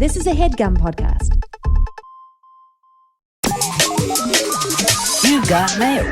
This is a HeadGum podcast. You got mail.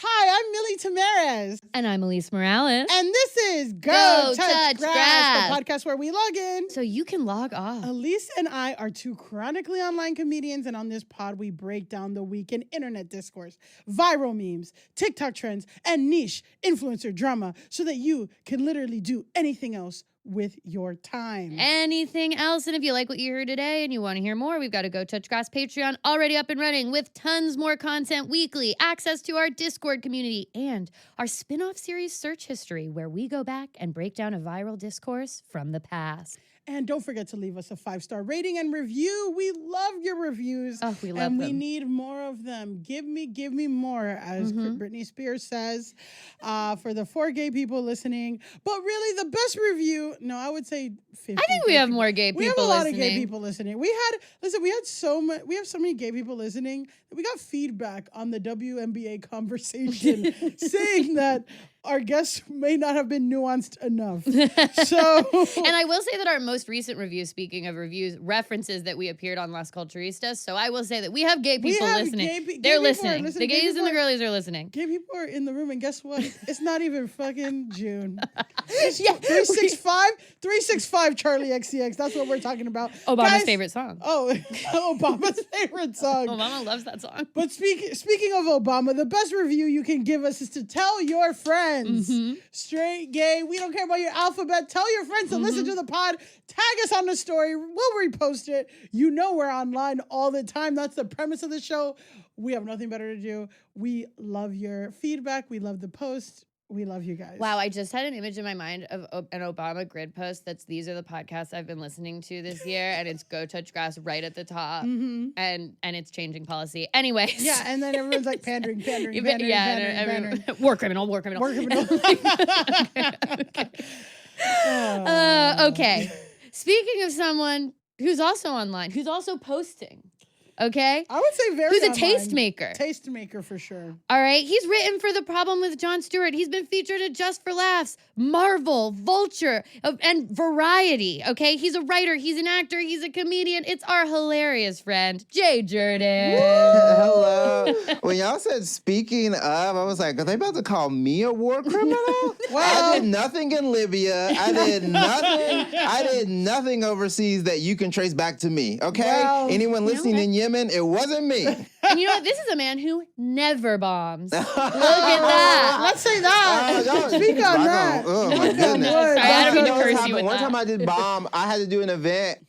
Hi, I'm Millie Tamares. And I'm Elise Morales. And this is Go Touch Grass, the podcast where we log in. So you can log off. Elise and I are two chronically online comedians, and on this pod, we break down the week in internet discourse, viral memes, TikTok trends, and niche influencer drama so that you can literally do anything else with your time. Anything else? And if you like what you heard today and you want to hear more, we've got a Go Touch Grass Patreon already up and running with tons more content weekly, access to our Discord community, and our spin-off series Search History, where we go back and break down a viral discourse from the past. And don't forget to leave us a 5-star rating and review. We love your reviews. Oh, we love and them. we need more of them. Give me more, as Britney Spears says, for the 4 gay people listening. But really, the best review, no, I would say 50. I think we have more gay people listening. We have a lot of gay people listening. We have so many gay people listening that we got feedback on the WNBA conversation saying that our guests may not have been nuanced enough. And I will say that our most recent review, speaking of reviews, references that we appeared on Las Culturistas. So I will say that we have gay people listening. They're listening. The gays and the girlies are listening. Gay people are in the room, and guess what? It's not even fucking June. It's Yeah. 365 Charlie XCX. That's what we're talking about. Obama's favorite song. Oh, Obama's favorite song. Obama loves that song. But speaking of Obama, the best review you can give us is to tell your friends. Straight, gay, we don't care about your alphabet. Tell your friends to listen to the pod. Tag us on the story. We'll repost it. You know we're online all the time. That's the premise of the show. We have nothing better to do. We love your feedback. We love the post. We love you guys. Wow, I just had an image in my mind of an Obama grid post these are the podcasts I've been listening to this year, and it's Go Touch Grass right at the top, and it's changing policy. Anyways. Yeah, and then everyone's like pandering. War criminal. Okay. Speaking of someone who's also online, who's also posting. Okay? I would say who's a online. tastemaker. Tastemaker for sure. All right? He's written for The Problem with Jon Stewart. He's been featured at Just for Laughs, Marvel, Vulture, and Variety. Okay? He's a writer. He's an actor. He's a comedian. It's our hilarious friend, Jurden. Hello. When y'all said speaking of, I was like, are they about to call me a war criminal? Well, I did nothing in Libya. I did nothing overseas that you can trace back to me. Okay? Well, anyone listening in Yemen, it wasn't me. And you know what? This is a man who never bombs. Look at that. Let's say that. Speak on that. Oh, my goodness. Sorry, I don't mean to curse you with One that. time I did bomb. I had to do an event.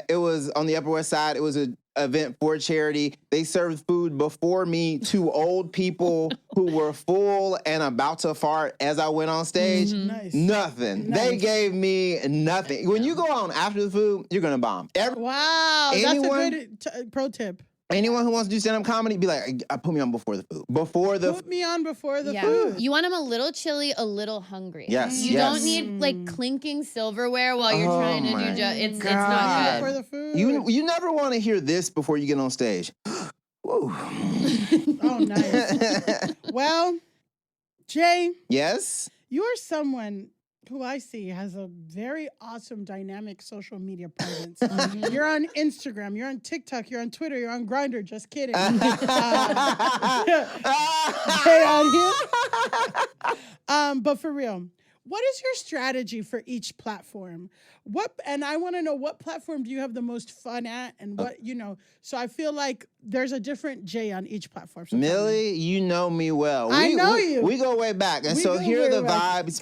It was on the Upper West Side. It was an event for charity. They served food before me to old people who were full and about to fart as I went on stage. Nice. Nothing. Nice. They gave me nothing. When you go on after the food, you're going to bomb. Wow. That's a good pro tip. Anyone who wants to do stand-up comedy, be like, put me on before the food. Put me on before the food. You want him a little chilly, a little hungry. Yes. You don't need like clinking silverware while you're trying to do it's not For good. the food. You never want to hear this before you get on stage. Whoa. Oh, nice. Well, Jay. Yes? You are someone who I see has a very awesome, dynamic social media presence. You're on Instagram, you're on TikTok, you're on Twitter, you're on Grindr. Just kidding. Stay on here. But for real, what is your strategy for each platform? And I want to know, what platform do you have the most fun at, and what So I feel like there's a different Jay on each platform. So Millie, you know me well. I know you. We go way back. And so here are the vibes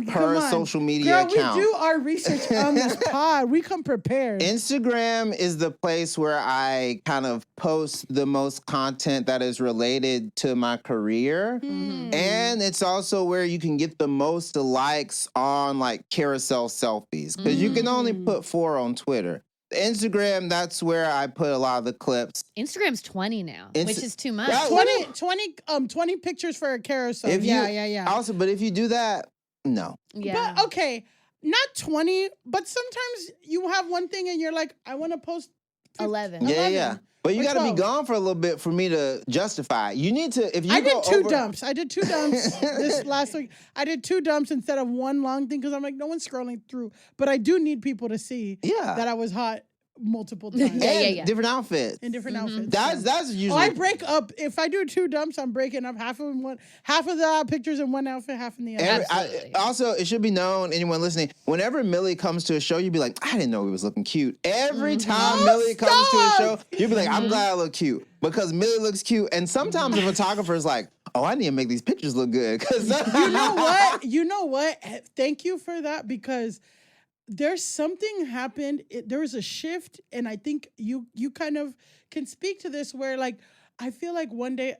per social media account. We do our research on this pod. We come prepared. Instagram is the place where I kind of post the most content that is related to my career. And it's also where you can get the most likes on like carousel selfies. Because you can only put 4 on Twitter. Instagram, that's where I put a lot of the clips. Instagram's 20 now, which is too much. 20 pictures for a carousel. Yeah. Also, but if you do that, no. Yeah. But okay, not 20, but sometimes you have one thing and you're like, I want to post 11. Yeah. But you Or got to be 12. gone for a little bit for me to justify. You need to, if you I go did two over, dumps. I did 2 dumps this last week. I did 2 dumps instead of one long thing because I'm like, no one's scrolling through. But I do need people to see that I was hot multiple times. and different outfits. In different outfits. That's usually. I break up. If I do 2 dumps, I'm breaking up half of the pictures in one outfit, half in the other. Also, it should be known, anyone listening, whenever Millie comes to a show, you'd be like, I didn't know he was looking cute. Every time Millie comes to a show, you'd be like, I'm glad I look cute. Because Millie looks cute. And sometimes the photographer is like, oh, I need to make these pictures look good. You know what? Thank you for that because there's something happened. There was a shift, and I think you kind of can speak to this where like I feel like one day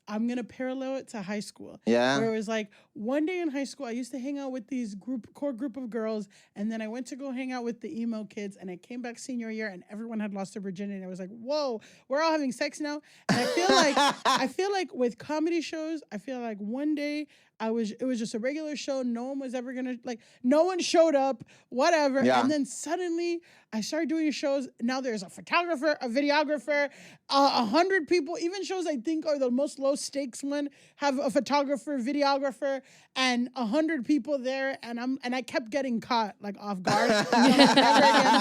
I'm gonna parallel it to high school. Yeah. Where it was like one day in high school I used to hang out with these core group of girls, and then I went to go hang out with the emo kids, and I came back senior year and everyone had lost their virginity. And I was like, whoa, we're all having sex now. And I feel like with comedy shows, I feel like one day it was just a regular show. No one was ever gonna no one showed up, whatever. Yeah. And then suddenly I started doing shows. Now there's a photographer, a videographer, 100 people. Even shows I think are the most low stakes one have a photographer, videographer, and 100 people there. And I kept getting caught like off guard. Never again,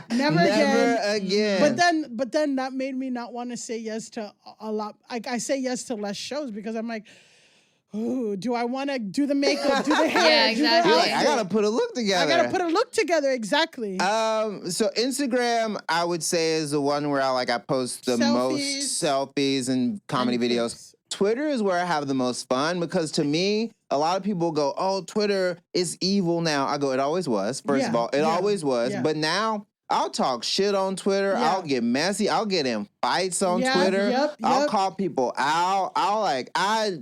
bitch. Never again. But then that made me not want to say yes to a lot. I say yes to less shows because I'm like, ooh, do I want to do the makeup, do the hair? Yeah, exactly. I gotta put a look together. Exactly. So Instagram, I would say, is the one where I post the most selfies and comedy videos. Twitter is where I have the most fun because to me, a lot of people go, oh, Twitter is evil now. I go, it always was. First of all, it always was. Yeah. But now I'll talk shit on Twitter. Yeah. I'll get messy. I'll get in fights on Twitter. I'll call people out.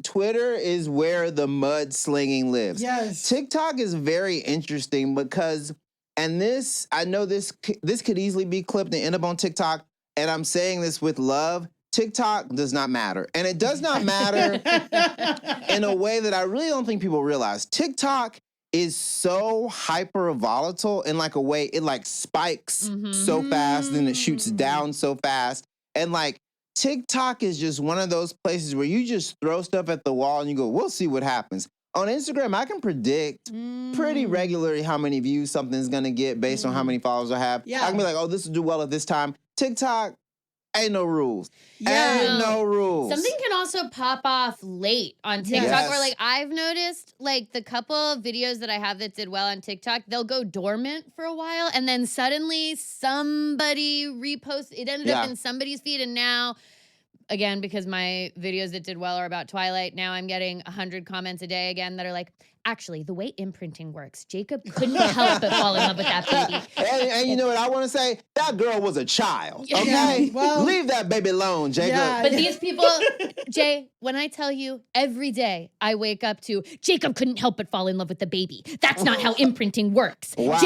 Twitter is where the mudslinging lives. Yes. TikTok is very interesting because, and this, I know this could easily be clipped and end up on TikTok, and I'm saying this with love. TikTok does not matter. And it does not matter in a way that I really don't think people realize. TikTok is so hyper volatile in a way it spikes so fast, then it shoots down so fast. And TikTok is just one of those places where you just throw stuff at the wall and you go, we'll see what happens. On Instagram, I can predict pretty regularly how many views something's gonna get based on how many followers I have. Yeah. I can be like, oh, this will do well at this time. TikTok, ain't no rules. Yeah. Ain't no rules. Something can also pop off late on TikTok where I've noticed the couple of videos that I have that did well on TikTok, they'll go dormant for a while and then suddenly somebody reposts. It ended up in somebody's feed and now, again, because my videos that did well are about Twilight, now I'm getting 100 comments a day again that are like, actually, the way imprinting works, Jacob couldn't help but fall in love with that baby. And you know what I want to say? That girl was a child, okay? Yeah, well, leave that baby alone, Jacob. Yeah, but these people, Jay, when I tell you every day I wake up to, Jacob couldn't help but fall in love with the baby. That's not how imprinting works. Wow.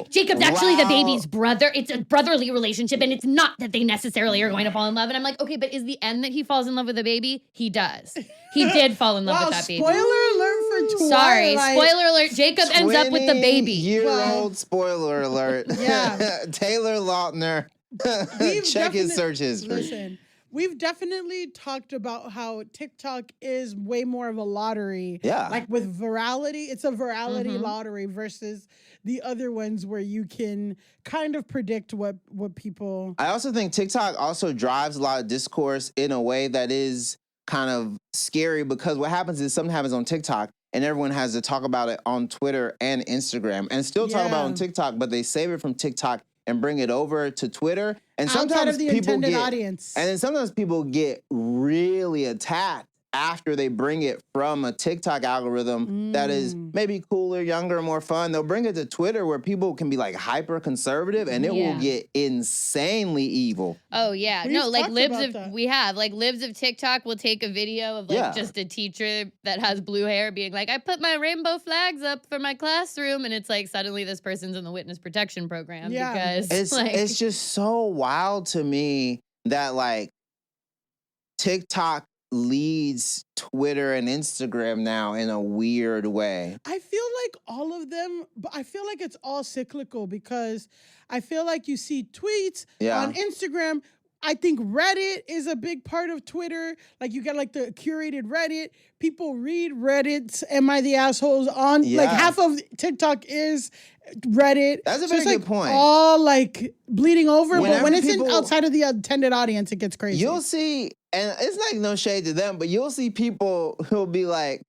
Jacob's actually the baby's brother. It's a brotherly relationship, and it's not that they necessarily are going to fall in love. And I'm like, okay, but is the end that he falls in love with the baby? He does. He did fall in love with that baby. Spoiler alert for Twilight. Sorry, spoiler alert. Jacob ends up with the baby. 20-year-old spoiler alert. Yeah. Taylor Lautner. Check his search history. Listen, we've definitely talked about how TikTok is way more of a lottery. Yeah. With virality, it's a virality lottery versus the other ones where you can kind of predict what people... I also think TikTok also drives a lot of discourse in a way that is kind of scary because what happens is something happens on TikTok and everyone has to talk about it on Twitter and Instagram and still talk about it on TikTok, but they save it from TikTok and bring it over to Twitter. And sometimes audience. And then sometimes people get really attacked after they bring it from a TikTok algorithm that is maybe cooler, younger, more fun. They'll bring it to Twitter where people can be hyper conservative and it will get insanely evil. Oh yeah. Libs of TikTok will take a video of just a teacher that has blue hair being like, I put my rainbow flags up for my classroom, and it's suddenly this person's in the witness protection program because it's just so wild to me that TikTok leads Twitter and Instagram now in a weird way. I feel like all of them, but I feel like it's all cyclical because I feel like you see tweets on Instagram. I think Reddit is a big part of Twitter. Like you get like the curated Reddit. People read Reddit's Am I the Assholes on like half of TikTok is Reddit. That's a very good point. All like bleeding over, Whenever but when it's outside of the intended audience, it gets crazy. You'll see, and it's like no shade to them, but you'll see people who'll be like,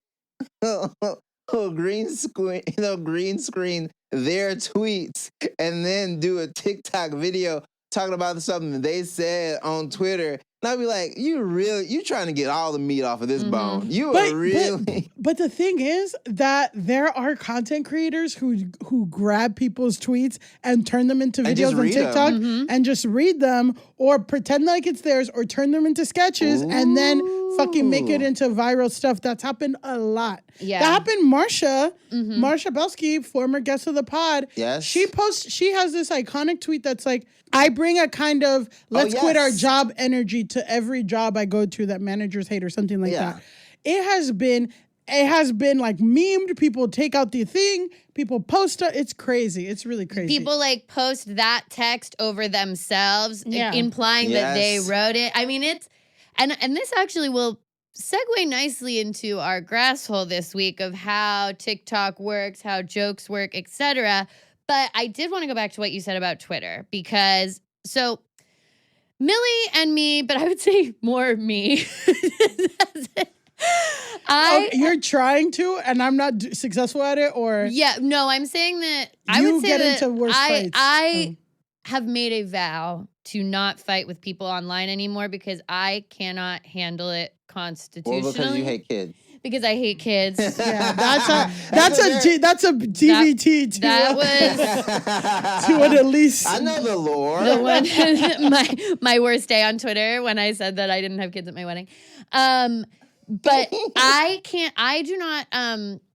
green screen their tweets and then do a TikTok video talking about something they said on Twitter. And I'll be like, you trying to get all the meat off of this bone. But the thing is that there are content creators who grab people's tweets and turn them into videos on TikTok and just read them or pretend like it's theirs or turn them into sketches and then fucking make it into viral stuff. That's happened a lot. Yeah. That happened Marsha Belsky, former guest of the pod. Yes. She has this iconic tweet that's like, I bring a kind of let's quit our job energy to every job I go to that managers hate or something like that. It has been like memed. People take out the thing. People post it. It's crazy. It's really crazy. People like post that text over themselves, implying that they wrote it. I mean, it's and this actually will segue nicely into our Grasshole this week of how TikTok works, how jokes work, etc. But I did want to go back to what you said about Twitter because so Millie and me, but I would say more me. You're trying to, and I'm not successful at it, or no, I'm saying that I would say get that into worse fights. I have made a vow to not fight with people online anymore because I cannot handle it constitutionally. Well, because you hate kids. Because I hate kids. Yeah, that's a DVT that was to it at least. I know the lore. The one my worst day on Twitter when I said that I didn't have kids at my wedding. But I do not.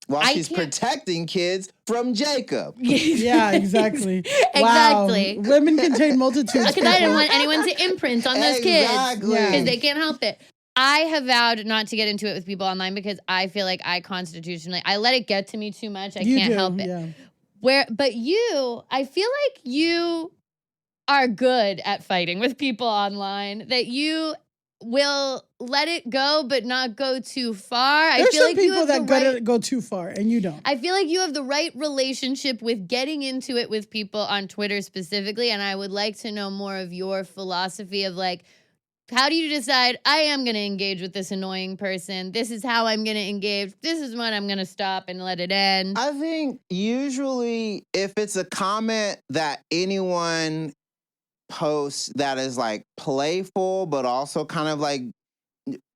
While she's protecting kids from Jacob. Yeah, exactly. Exactly. Wow. Women contain multitudes. Because I didn't want anyone to imprint on those kids. Because they can't help it. I have vowed not to get into it with people online because I feel like I let it get to me too much. I can't help it. Yeah. But I feel like you are good at fighting with people online. That you will let it go, but not go too far. There's some people that go too far, and you don't. I feel like you have the right relationship with getting into it with people on Twitter specifically, and I would like to know more of your philosophy of like, how do you decide I am going to engage with this annoying person? This is how I'm going to engage. This is when I'm going to stop and let it end. I think usually if it's a comment that anyone posts that is like playful, but also kind of like,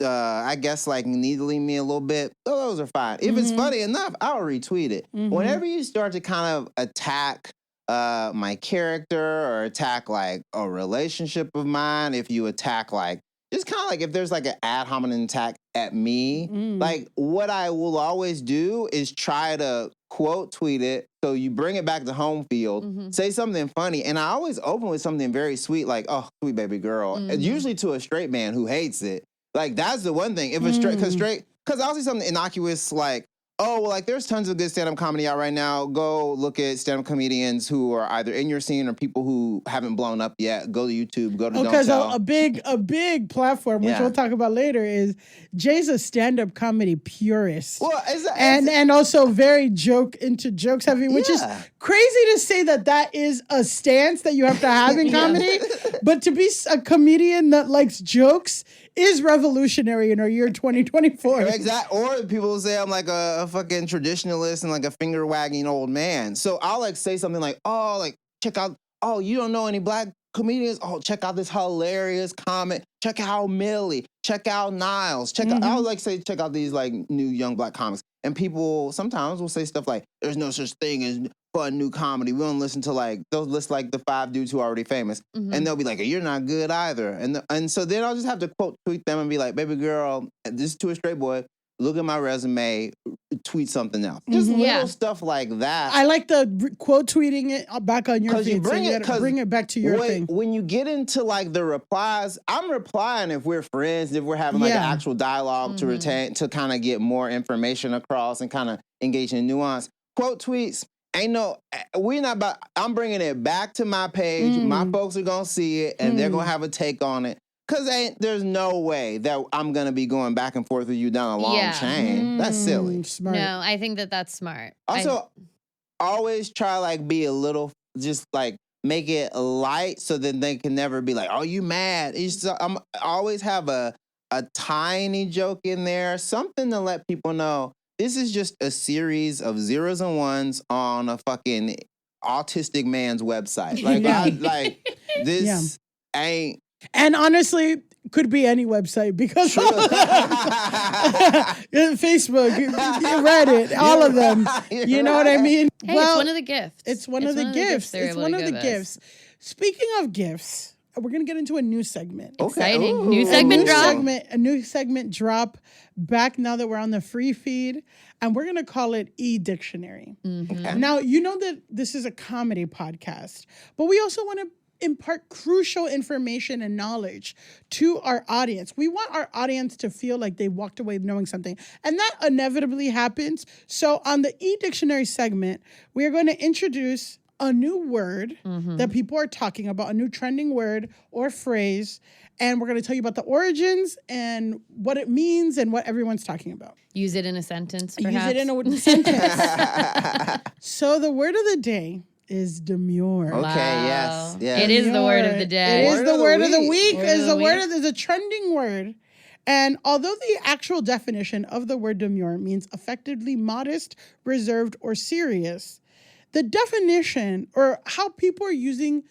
I guess like needling me a little bit, those are fine. If it's funny enough, I'll retweet it. Whenever you start to kind of attack my character or attack like a relationship of mine, if you attack like, just kind of like if there's like an ad hominem attack at me, like what I will always do is try to quote tweet it. So you bring it back to home field, say something funny. And I always open with something very sweet, like, oh, sweet baby girl. And usually to a straight man who hates it. Like that's the one thing. If it's because I'll see something innocuous like, oh, well, like there's tons of good stand-up comedy out right now. Go look at stand-up comedians who are either in your scene or people who haven't blown up yet. Go to YouTube. Go to Don't Tell. A big platform, which we'll talk about later, is Jay's a stand-up comedy purist. Well, and also very into jokes heavy, which is crazy to say that is a stance that you have to have in comedy. But to be a comedian that likes jokes is revolutionary in our year 2024. Exactly. Or people say I'm like a fucking traditionalist and like a finger wagging old man. So I'll like say something like, oh, like check out, oh, you don't know any black comedians? Oh, check out this hilarious comment. Check out Millie. Check out Niles. Check out, I'll like say, check out these like new young black comics. And people sometimes will say stuff like, there's no such thing as fun new comedy. We don't listen to like, they'll list like the 5 dudes who are already famous. And they'll be like, you're not good either. And so then I'll just have to quote tweet them and be like, baby girl, this is to a straight boy. look at my resume, tweet something else. Just little stuff like that. I like the quote tweeting it back on your feed. Bring it back to your thing. When you get into like the replies, I'm replying if we're friends, if we're having like an actual dialogue to kind of get more information across and kind of engage in nuance. Quote tweets. I'm bringing it back to my page. My folks are going to see it and they're going to have a take on it. Because there's no way that I'm going to be going back and forth with you down a long chain. That's silly. Smart. No, I think that's smart. Also, always try like be a little, just like make it light so that they can never be like, oh, you mad? I always have a tiny joke in there, something to let people know this is just a series of zeros and ones on a fucking autistic man's website. Like, this ain't. And honestly, could be any website because Facebook, Reddit, all of them. You know what I mean? Hey, it's one of the gifts. It's one of the gifts. It's one of the gifts. Speaking of gifts, we're going to get into a new segment. Exciting. Ooh. New segment drop. A new segment drop back now that we're on the free feed. And we're going to call it E-Dictionary. Okay. Now, you know that this is a comedy podcast, but we also want to impart crucial information and knowledge to our audience. We want our audience to feel like they walked away knowing something. And that inevitably happens. So on the E-Dictionary segment, we are going to introduce a new word that people are talking about, a new trending word or phrase. And we're going to tell you about the origins and what it means and what everyone's talking about. Use it in a sentence, perhaps. Use it in a sentence. So the word of the day is demure. Okay, Wow. yes. It is the word of the day. It is the word of the week. Word It's a trending word. And although the actual definition of the word demure means effectively modest, reserved, or serious, the definition or how people are using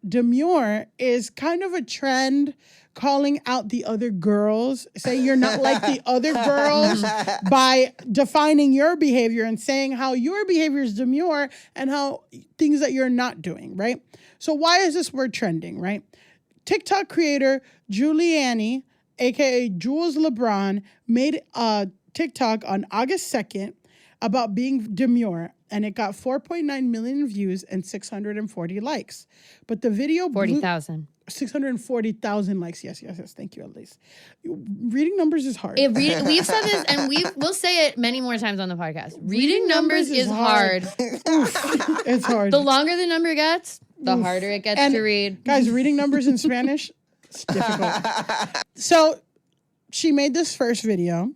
demure is kind of a trend calling out the other girls. Say you're not like the other girls by defining your behavior and saying how your behavior is demure and how things that you're not doing, right? So why is this word trending, right? TikTok creator Giuliani, aka Jules LeBron, made a TikTok on August 2nd about being demure, and it got 4.9 million views and 640 likes. But the video 40,000. 640,000 likes. Yes. Thank you, Elise. Reading numbers is hard. We've said this, and we'll say it many more times on the podcast. Reading numbers is hard. It's hard. The longer the number gets, the harder it gets to read. Guys, reading numbers in Spanish, it's difficult. So she made this first video.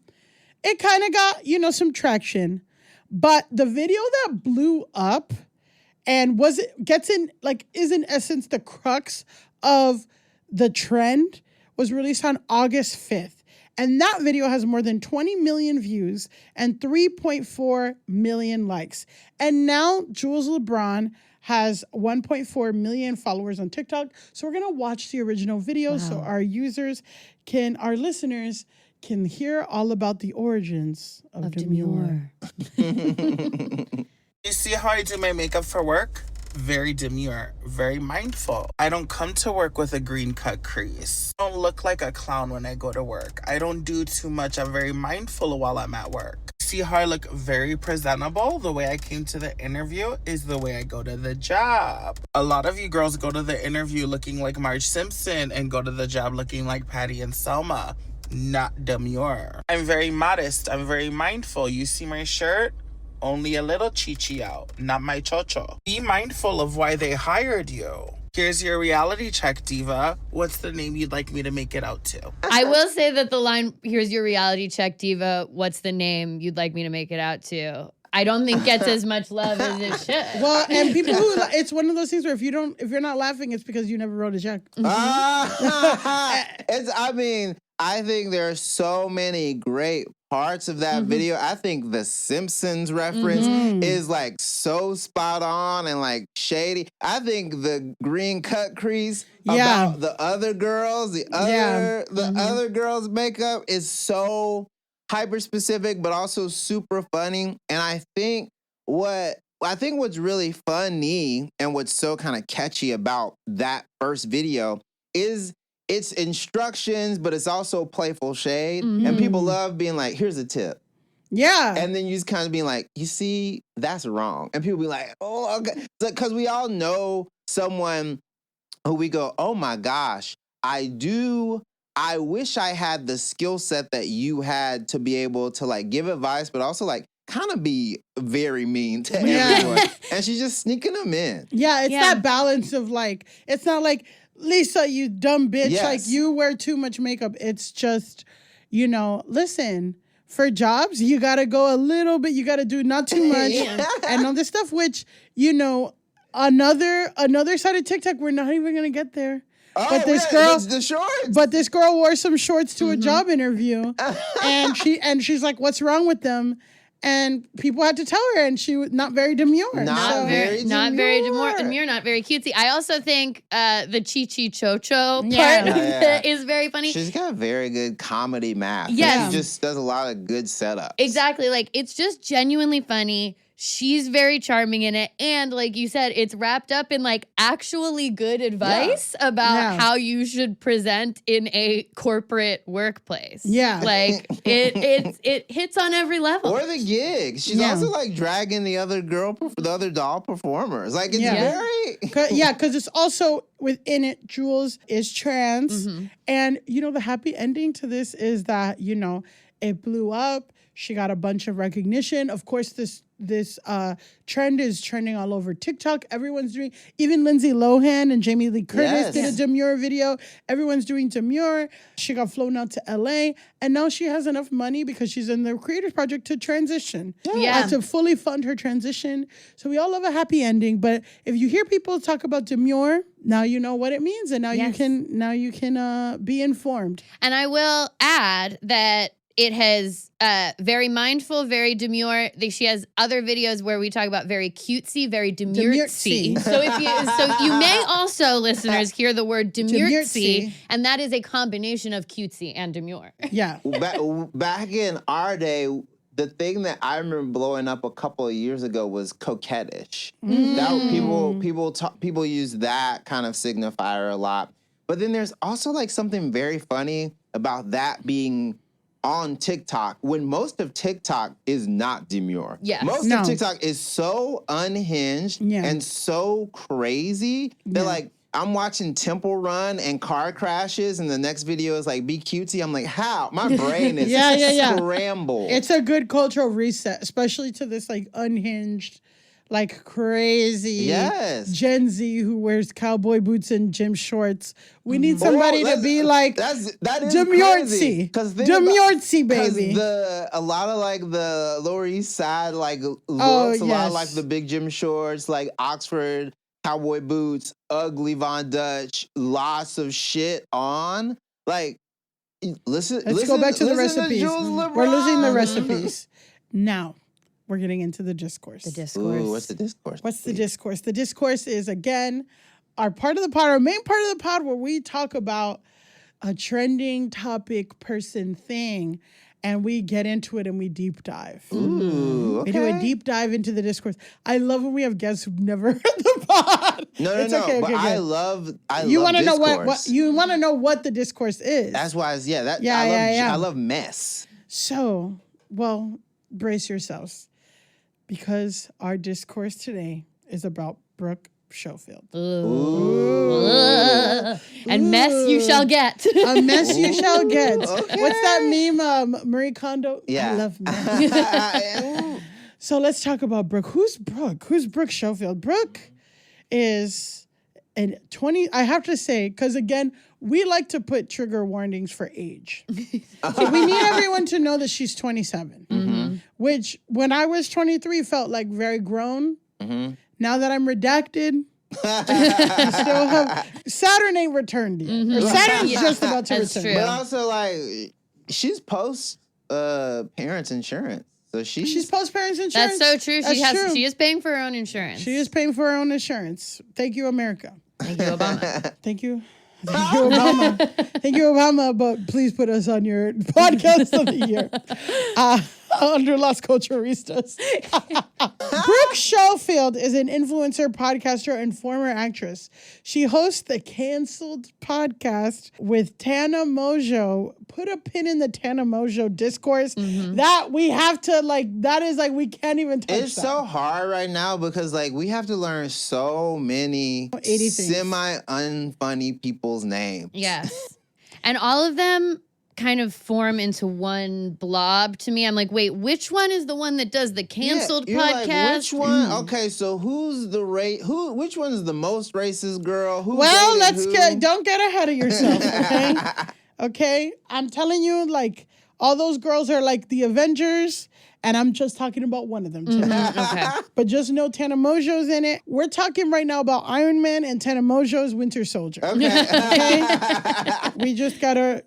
It kind of got, some traction. But the video that blew up and is in essence the crux of the trend was released on August 5th. And that video has more than 20 million views and 3.4 million likes. And now Jules LeBron has 1.4 million followers on TikTok. So we're going to watch the original video so our listeners can hear all about the origins of demure. You see how I do my makeup for work? Very demure, very mindful. I don't come to work with a green cut crease. I don't look like a clown when I go to work. I don't do too much. I'm very mindful while I'm at work. See how I look very presentable? The way I came to the interview is the way I go to the job. A lot of you girls go to the interview looking like Marge Simpson and go to the job looking like Patty and Selma. Not demure. I'm very modest. I'm very mindful. You see my shirt? Only a little chichi out, not my chocho. Be mindful of why they hired you. Here's your reality check, diva. What's the name you'd like me to make it out to? I will say that the line, "Here's your reality check, diva. What's the name you'd like me to make it out to?" I don't think gets as much love as it should. Well, and people it's one of those things where if you're not laughing, it's because you never wrote a check. I think there are so many great parts of that video. I think the Simpsons reference is like so spot on and like shady. I think the green cut crease about the other girls, the other girls' makeup is so hyper specific, but also super funny. And I think what's really funny and what's so kind of catchy about that first video is it's instructions, but it's also playful shade. And people love being like, here's a tip. Yeah. And then you just kind of being like, you see, that's wrong. And people be like, oh, okay. Because we all know someone who we go, oh my gosh, I wish I had the skill set that you had to be able to like give advice, but also like kind of be very mean to everyone. And she's just sneaking them in. Yeah, it's that balance of like, it's not like, Lisa, you dumb bitch, like you wear too much makeup. It's just, listen, for jobs, you got to go a little bit, you got to do not too much and all this stuff, which, another side of TikTok, we're not even going to get there. Oh, but this girl, the shorts. But this girl wore some shorts to a job interview, and she's like, "What's wrong with them?" And people had to tell her, and she was not very demure. Not very demure, not very cutesy. I also think the Chi Cho part of it is very funny. She's got a very good comedy math. Yes. She just does a lot of good setups. Exactly. Like, it's just genuinely funny. She's very charming in it. And like you said, it's wrapped up in like actually good advice about how you should present in a corporate workplace. Yeah. Like it hits on every level. Or the gig. She's also like dragging the other doll performers. Like it's very... because it's also within it, Jules is trans. And the happy ending to this is that, it blew up. She got a bunch of recognition. Of course, this trend is trending all over TikTok. Everyone's doing, even Lindsay Lohan and Jamie Lee Curtis did a Demure video. Everyone's doing Demure. She got flown out to LA, and now she has enough money because she's in the Creators Project to transition. To fully fund her transition. So we all love a happy ending, but if you hear people talk about Demure, now you know what it means, and now you can be informed. And I will add that it has very mindful, very demure. She has other videos where we talk about very cutesy, very demurtsy. So you may also, listeners, hear the word demurtsy, and that is a combination of cutesy and demure. Yeah. Back in our day, the thing that I remember blowing up a couple of years ago was coquettish. People use that kind of signifier a lot. But then there's also like something very funny about that being on TikTok when most of TikTok is not demure. Most of TikTok is so unhinged and so crazy that like I'm watching Temple Run and car crashes and the next video is like be cutesy. I'm like, how? My brain is scrambled. It's a good cultural reset, especially to this like unhinged, like crazy Gen Z who wears cowboy boots and gym shorts. We need somebody to be like that is demurtsy. Demurtsy, baby. A lot of like the Lower East Side like looks a lot like the big gym shorts, like Oxford cowboy boots, ugly Von Dutch, lots of shit on. Like, let's go back to the recipes. We're losing the recipes now. We're getting into the discourse. The discourse. Ooh, what's the discourse? What's the discourse? The discourse is, again, our part of the pod, our main part of the pod where we talk about a trending topic, person, thing, and we get into it and we deep dive. Ooh, okay. We do a deep dive into the discourse. I love when we have guests who've never heard the pod. No. But I love you want to know discourse. what you want to know what the discourse is. That's why I love mess. So, brace yourselves. Because our discourse today is about Brooke Schofield. Ooh. And mess you shall get. A mess you shall get. Okay. What's that meme? Marie Kondo? Yeah. I love mess. So let's talk about Brooke. Who's Brooke? Who's Brooke Schofield? Brooke is I have to say, because again, we like to put trigger warnings for age. So we need everyone to know that she's 27, which when I was 23 felt like very grown. Now that I'm redacted, I still have Saturn ain't returned yet. Or Saturn's just about to return. True. But also, like, she's post parents insurance. So she's post parents insurance. That's so true. She is paying for her own insurance. She is paying for her own insurance. Thank you, America. Thank you, Obama. Thank you, Obama. Thank you, Obama. But please put us on your podcast of the year. under Las Culturistas. Brooke Schofield is an influencer, podcaster, and former actress. She hosts the Canceled podcast with Tana Mojo. Put a pin in the Tana Mojo discourse. That we have to, that is we can't even touch It's that. so hard right now because we have to learn so many 80 things. semi-unfunny people's names. Yes. And all of them kind of form into one blob to me. I'm like, wait, which one is the one that does the canceled you're podcast? Like, which one? Okay, so who's the which one is the most racist girl? Who Don't get ahead of yourself, okay? Okay? I'm telling you, all those girls are like the Avengers, and I'm just talking about one of them today. Okay. But just know Tana Mojo's in it. We're talking right now about Iron Man and Tana Mojo's Winter Soldier. Okay. We just gotta,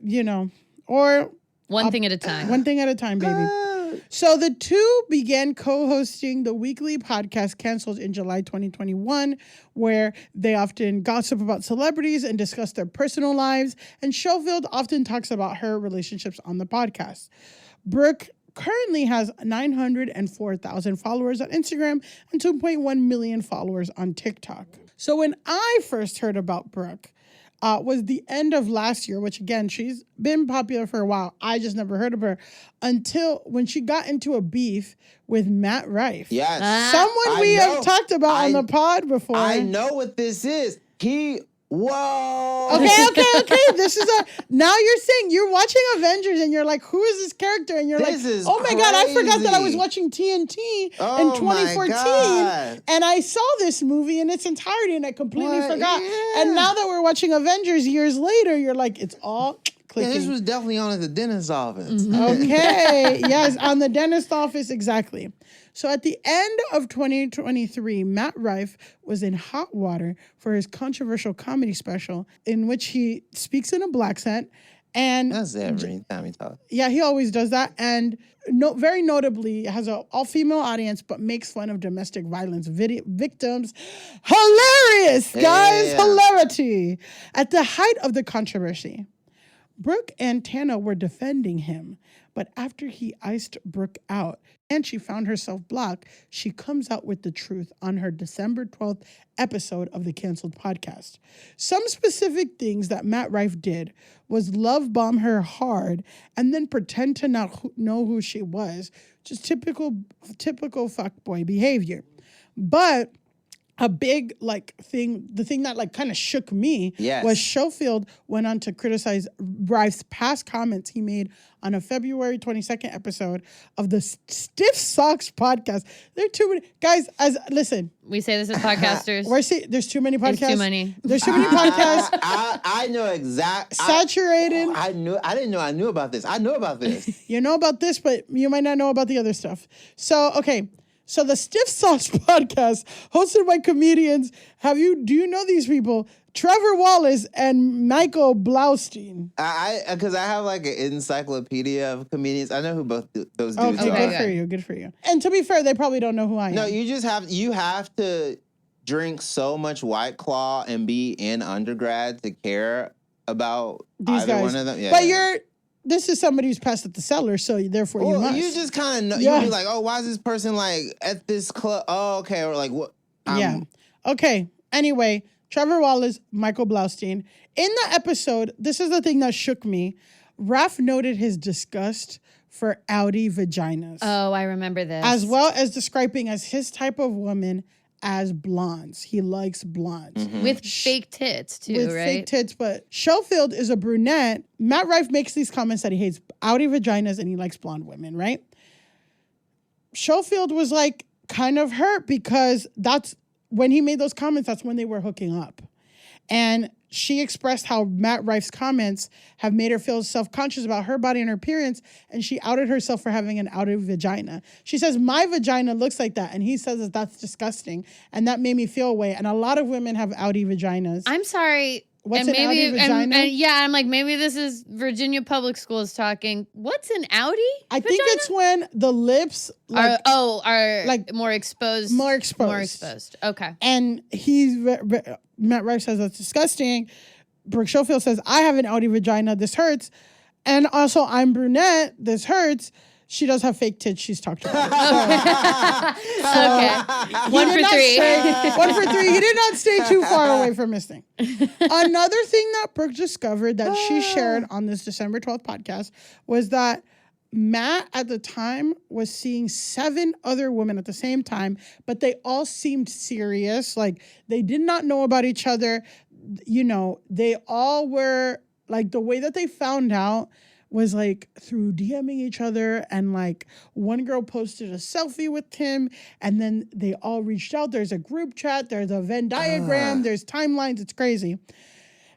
or One thing at a time. one thing at a time, baby. So the two began co-hosting the weekly podcast Canceled in July 2021, where they often gossip about celebrities and discuss their personal lives. And Schofield often talks about her relationships on the podcast. Brooke currently has 904,000 followers on Instagram and 2.1 million followers on TikTok. So when I first heard about Brooke, was the end of last year, which again, she's been popular for a while. I just never heard of her until when she got into a beef with Matt Rife. Yes. Someone we have talked about on the pod before. I know what this is. Whoa. Okay. This is now you're saying you're watching Avengers and you're like, who is this character? And you're This like, is oh my God, I forgot that I was crazy. watching TNT Oh in 2014. my God. And I saw this movie in its entirety and I completely What? forgot. Yeah. And now that we're watching Avengers years later, you're like, it's all Yeah, clicking. this was definitely on at the dentist's office. Okay. Yes, on the dentist office, exactly. So at the end of 2023, Matt Rife was in hot water for his controversial comedy special in which he speaks in a black accent. And That's every time he talks. yeah, he always does that. And very notably has an all-female audience, but makes fun of domestic violence victims. Hilarious, guys. Yeah. Hilarity. At the height of the controversy, Brooke and Tana were defending him, but after he iced Brooke out and she found herself blocked, she comes out with the truth on her December 12th episode of the Canceled podcast. Some specific things that Matt Rife did was love bomb her hard and then pretend to not know who she was, just typical fuckboy behavior. But a big thing, the thing that kind of shook me was Schofield went on to criticize Rife's past comments he made on a February 22nd episode of the Stiff Socks podcast. There are too many guys. Listen, We say this as podcasters. there's too many podcasts. There's too many. There's too many podcasts. I know exactly. Saturated. I didn't know I knew about this. I know about this. You know about this, but you might not know about the other stuff. So, okay. So the Stiff Sauce podcast, hosted by comedians, do you know these people? Trevor Wallace and Michael Blaustein. Because I have an encyclopedia of comedians. I know who both those dudes Okay, are. good for you. And to be fair, they probably don't know who I am. No, you have to drink so much White Claw and be in undergrad to care about These either guys. one of them. Yeah, But yeah. this is somebody who's passed at the cellar, so therefore you must. You just kind of know. Yeah. You'll be like, oh, why is this person at this club? Oh, okay. Or what? Yeah. Okay. Anyway, Trevor Wallace, Michael Blaustein. In the episode, this is the thing that shook me. Raph noted his disgust for outie vaginas. Oh, I remember this. As well as describing as his type of woman as blondes. He likes blondes. With fake tits, too, With right? fake tits, but Schofield is a brunette. Matt Rife makes these comments that he hates outie vaginas and he likes blonde women, right? Schofield was kind of hurt because that's when he made those comments, that's when they were hooking up. And she expressed how Matt Rife's comments have made her feel self-conscious about her body and her appearance, and she outed herself for having an outed vagina. She says, my vagina looks like that, and he says that that's disgusting, and that made me feel away. And a lot of women have outie vaginas. I'm sorry. What's and an outie vagina? And I'm like, maybe this is Virginia Public Schools talking. What's an outie? I think it's when the lips are like more exposed. more exposed. More exposed. Okay. And Matt Rife says that's disgusting. Brooke Schofield says, I have an outie vagina. This hurts. And also, I'm brunette. This hurts. she does have fake tits. She's talked about it. Okay. One for three. 1 for 3. He did not stay too far away from his thing. Another thing that Brooke discovered that she shared on this December 12th podcast was that Matt at the time was seeing 7 other women at the same time, but they all seemed serious. Like they did not know about each other. You know, they all were like, the way that they found out was like through DMing each other, and like one girl posted a selfie with him, and then they all reached out. There's a group chat, there's a Venn diagram, there's timelines. It's crazy.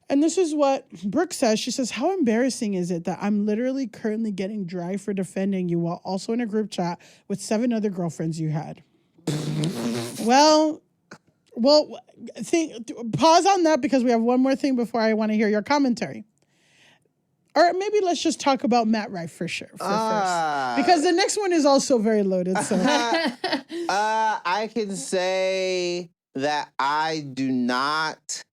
And this is what Brooke says. She says, how embarrassing is it that I'm literally currently getting dragged for defending you while also in a group chat with 7 other girlfriends you had? Well, pause on that because we have one more thing before I want to hear your commentary. Or maybe let's just talk about Matt Rife first. Because the next one is also very loaded. So I can say that I do not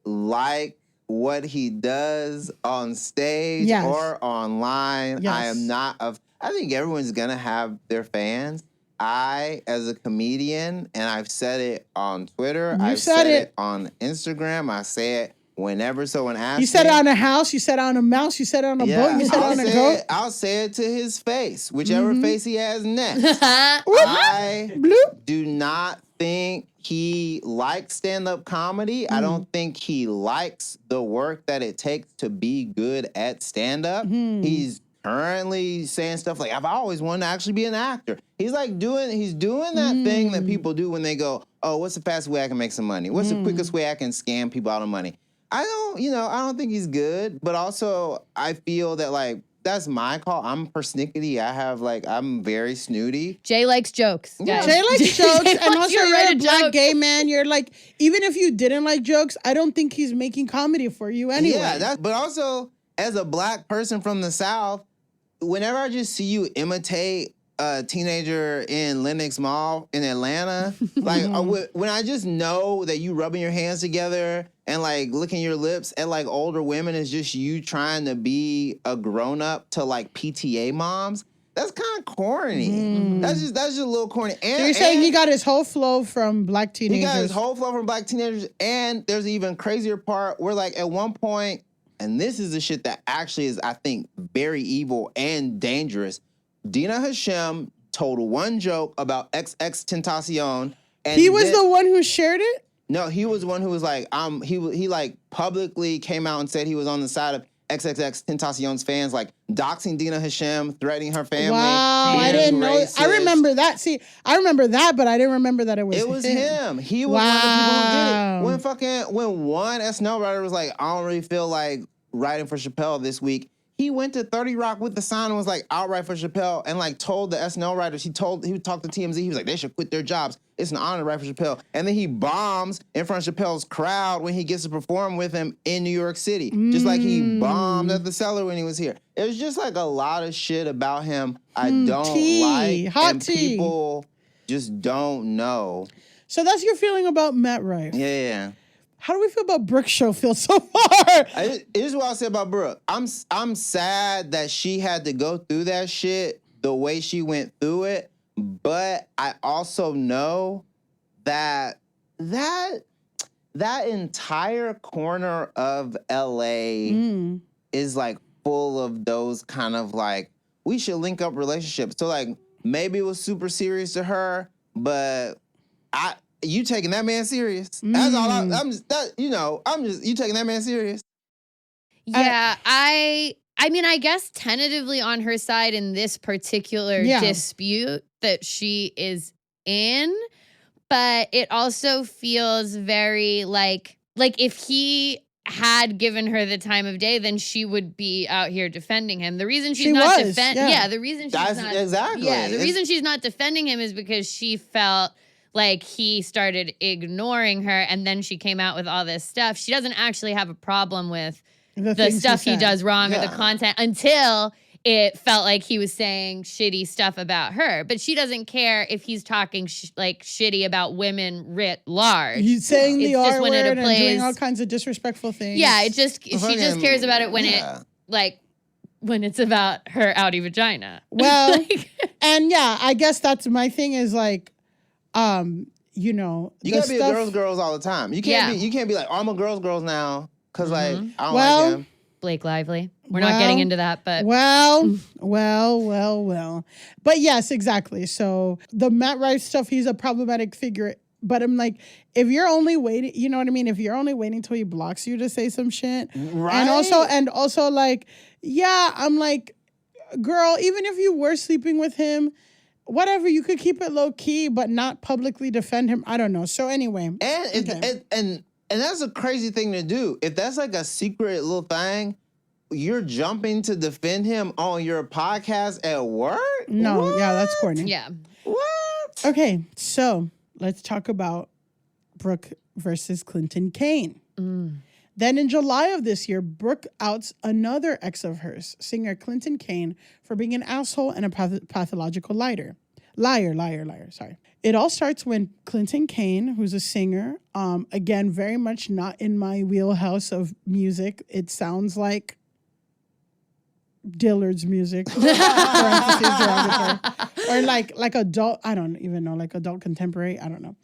like what he does on stage or online. Yes. I am not I think everyone's gonna have their fans. I, as a comedian, and I've said it on Twitter, I've said it on Instagram, I say it whenever someone asks me. You said it on a house, you said it on a mouse, you said it on a boat, you said it on a goat. I'll say it to his face, whichever face he has next. I do not think he likes stand-up comedy. I don't think he likes the work that it takes to be good at stand-up. He's currently saying stuff like, I've always wanted to actually be an actor. He's doing that thing that people do when they go, oh, what's the fastest way I can make some money? What's the quickest way I can scam people out of money? I don't think he's good, but also I feel that like, that's my call. I'm persnickety. I'm very snooty. Jay likes jokes. Yeah. Jay likes jokes. And also you're a black gay man. You're like, even if you didn't like jokes, I don't think he's making comedy for you anyway. Yeah, but also as a black person from the South, whenever I just see you imitate a teenager in Lenox Mall in Atlanta, like when I just know that you rubbing your hands together and like licking your lips at like older women is just you trying to be a grown up to like PTA moms. That's kind of corny. That's just a little corny. And, so you're saying he got his whole flow from black teenagers? He got his whole flow from black teenagers, and there's an even crazier part where like at one point, and this is the shit that actually is, I think, very evil and dangerous. Dina Hashem told one joke about XXXTentacion. And he was the one who shared it? No, he was the one who was like, he like publicly came out and said he was on the side of XXXTentacion's fans, like doxing Dina Hashem, threatening her family. Wow, I didn't know. I remember that. See, I remember that, but I didn't remember that it was him. It was him. He was one of the people who did it. When one SNL writer was like, I don't really feel like writing for Chappelle this week, he went to 30 Rock with the sign and was like, I'll write for Chappelle, and like told the SNL writers, he talked to TMZ, he was like, they should quit their jobs. It's an honor to write for Chappelle. And then he bombs in front of Chappelle's crowd when he gets to perform with him in New York City. Just like he bombed at the Cellar when he was here. It was just like a lot of shit about him I don't like. Hot and tea. People just don't know. So that's your feeling about Matt Rife. Yeah. How do we feel about Brooke Schofield so far? Here's what I'll say about Brooke. I'm sad that she had to go through that shit the way she went through it, but I also know that entire corner of LA is like full of those kind of like, we should link up relationships. So like maybe it was super serious to her, but you taking that man serious? That's all. You taking that man serious? Yeah, I mean, I guess tentatively on her side in this particular dispute that she is in, but it also feels very like if he had given her the time of day, then she would be out here defending him. The reason she's not defending, the reason she's not defending him is because she felt like he started ignoring her, and then she came out with all this stuff. She doesn't actually have a problem with the stuff he does wrong or the content until it felt like he was saying shitty stuff about her. But she doesn't care if he's talking shitty about women writ large. He's saying the R word and doing all kinds of disrespectful things. Yeah, she just cares about it when it like when it's about her outie vagina. Well, and yeah, I guess that's my thing is like, you know, You gotta be a girls all the time. You can't be like, oh, I'm a girls now. Cause like, I don't like him. Blake Lively. We're not getting into that, but. Well. But yes, exactly. So the Matt Rife stuff, he's a problematic figure. But I'm like, if you're only waiting, you know what I mean? If you're only waiting till he blocks you to say some shit. Right. And also like, yeah, I'm like, girl, even if you were sleeping with him, whatever, you could keep it low key, but not publicly defend him. I don't know. So anyway. And that's a crazy thing to do. If that's like a secret little thing, you're jumping to defend him on your podcast at work? No, what? Yeah, that's corny. Yeah. What? Okay, so let's talk about Brooke versus Clinton Kane. Then in July of this year, Brooke outs another ex of hers, singer Clinton Kane, for being an asshole and a pathological liar. Sorry. It all starts when Clinton Kane, who's a singer, again, very much not in my wheelhouse of music. It sounds like Dillard's music, parentheses, derogatory, or like adult, I don't even know, like adult contemporary, I don't know.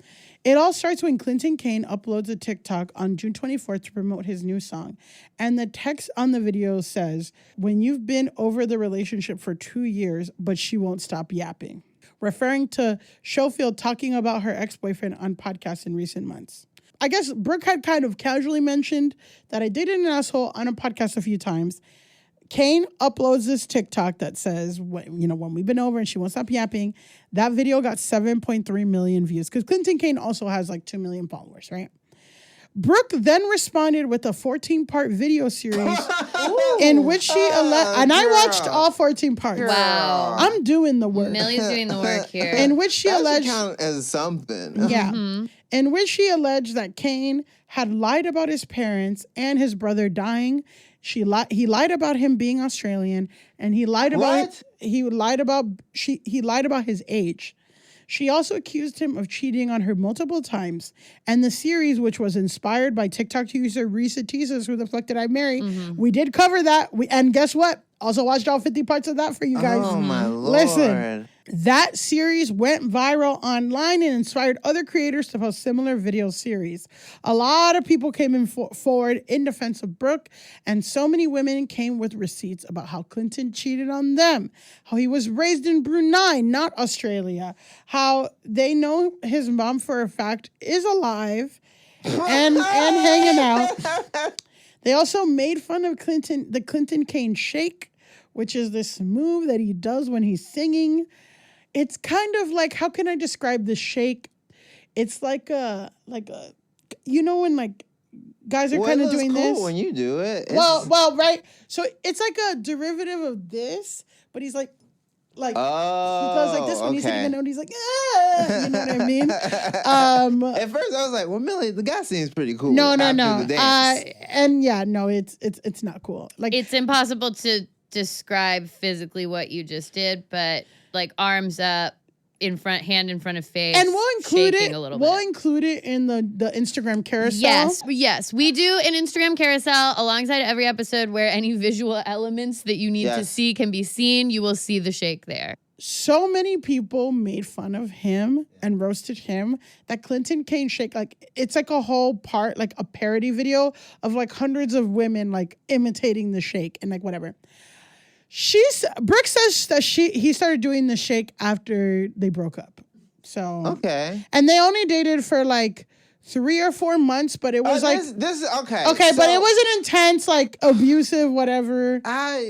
It all starts when Clinton Kane uploads a TikTok on June 24th to promote his new song. And the text on the video says, when you've been over the relationship for 2 years, but she won't stop yapping, referring to Schofield talking about her ex-boyfriend on podcasts in recent months. I guess Brooke had kind of casually mentioned that I dated an asshole on a podcast a few times. Kane uploads this TikTok that says, when we've been over and she won't stop yapping. That video got 7.3 million views because Clinton Kane also has like 2 million followers, right? Brooke then responded with a 14-part video series in which she and I watched all 14 parts. Wow. I'm doing the work. Millie's doing the work here. In which she alleged count as something. Yeah. In which she alleged that Kane had lied about his parents and his brother dying. He lied about him being Australian, and he lied about his age. She also accused him of cheating on her multiple times. And the series, which was inspired by TikTok user Risa Teases, Who the Fuck Did I Marry? We did cover that. And guess what? Also watched all 50 parts of that for you guys. Oh, my Lord. Listen, that series went viral online and inspired other creators to post similar video series. A lot of people came forward in defense of Brooke, and so many women came with receipts about how Clinton cheated on them, how he was raised in Brunei, not Australia, how they know his mom for a fact is alive and hanging out. They also made fun of the Clinton Kane shake, which is this move that he does when he's singing. It's kind of like, how can I describe the shake? It's like a you know, when like guys are kind of doing cool this. When you do it. Well, right. So it's like a derivative of this, but he's like he goes like this when he's hitting the note. He's like, ah, you know what I mean? At first, I was like, well, Millie, the guy seems pretty cool. No. It's not cool. Like, it's impossible to describe physically what you just did, but like arms up, in front, hand in front of face, and we'll include it. We'll include it in the Instagram carousel. Yes, we do an Instagram carousel alongside every episode where any visual elements that you need to see can be seen. You will see the shake there. So many people made fun of him and roasted him that Clinton Kane shake, like, it's like a whole part, like a parody video of like hundreds of women like imitating the shake and like whatever. Brooke says that he started doing the shake after they broke up. So okay, and they only dated for like 3 or 4 months, but it was like this okay. Okay, so, but it wasn't intense, like abusive, whatever.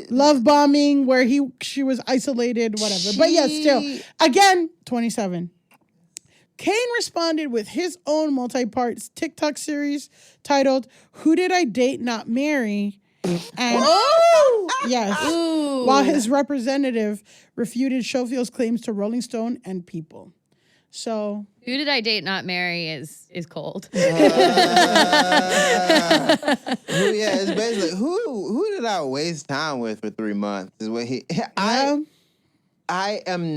Love bombing where she was isolated, whatever. But yeah, still, again, 27. Kane responded with his own multi-part TikTok series titled "Who Did I Date Not Marry?" And yes, while his representative refuted Schofield's claims to Rolling Stone and People. So, who did I date not marry is cold. It's basically who did I waste time with for 3 months is what he. I'm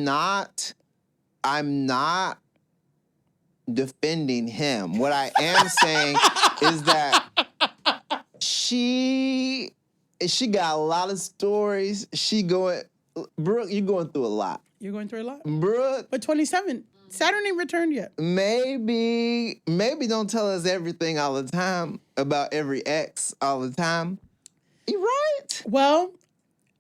not defending him. What I am saying is that she she got a lot of stories. Brooke, you're going through a lot. You're going through a lot. Brooke. But 27. Saturn ain't returned yet. Maybe don't tell us everything all the time about every ex all the time. You right? Well,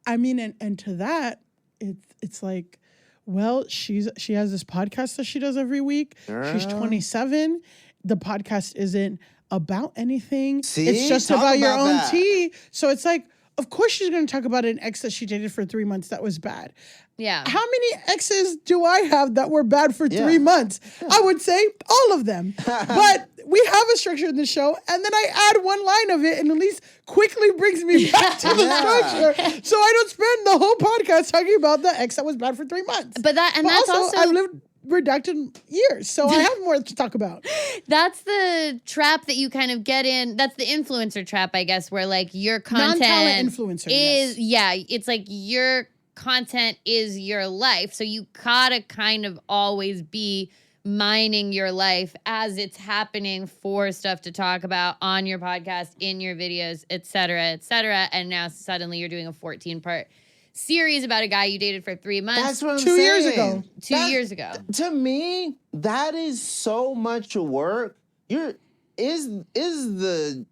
I mean, and to that, it's like, well, she has this podcast that she does every week. Girl. She's 27. The podcast isn't about anything. See? It's just Talk about your about own that. tea. So it's like, of course she's going to talk about an ex that she dated for 3 months that was bad. Yeah. How many exes do I have that were bad for 3 months? I would say all of them. But we have a structure in the show, and then I add one line of it, and at least quickly brings me back to the structure. So I don't spend the whole podcast talking about the ex that was bad for 3 months. But that's also I've lived redacted years, so I have more to talk about. That's the trap that you kind of get in. That's the influencer trap, I guess, where like your content Non-talent influencer is it's like your content is your life. So you gotta kind of always be mining your life as it's happening for stuff to talk about on your podcast, in your videos, et cetera, et cetera. And now suddenly you're doing a 14-part series about a guy you dated for 3 months. That's what I'm 2 years saying. ago. 2 years ago. To me, that is so much work. Is the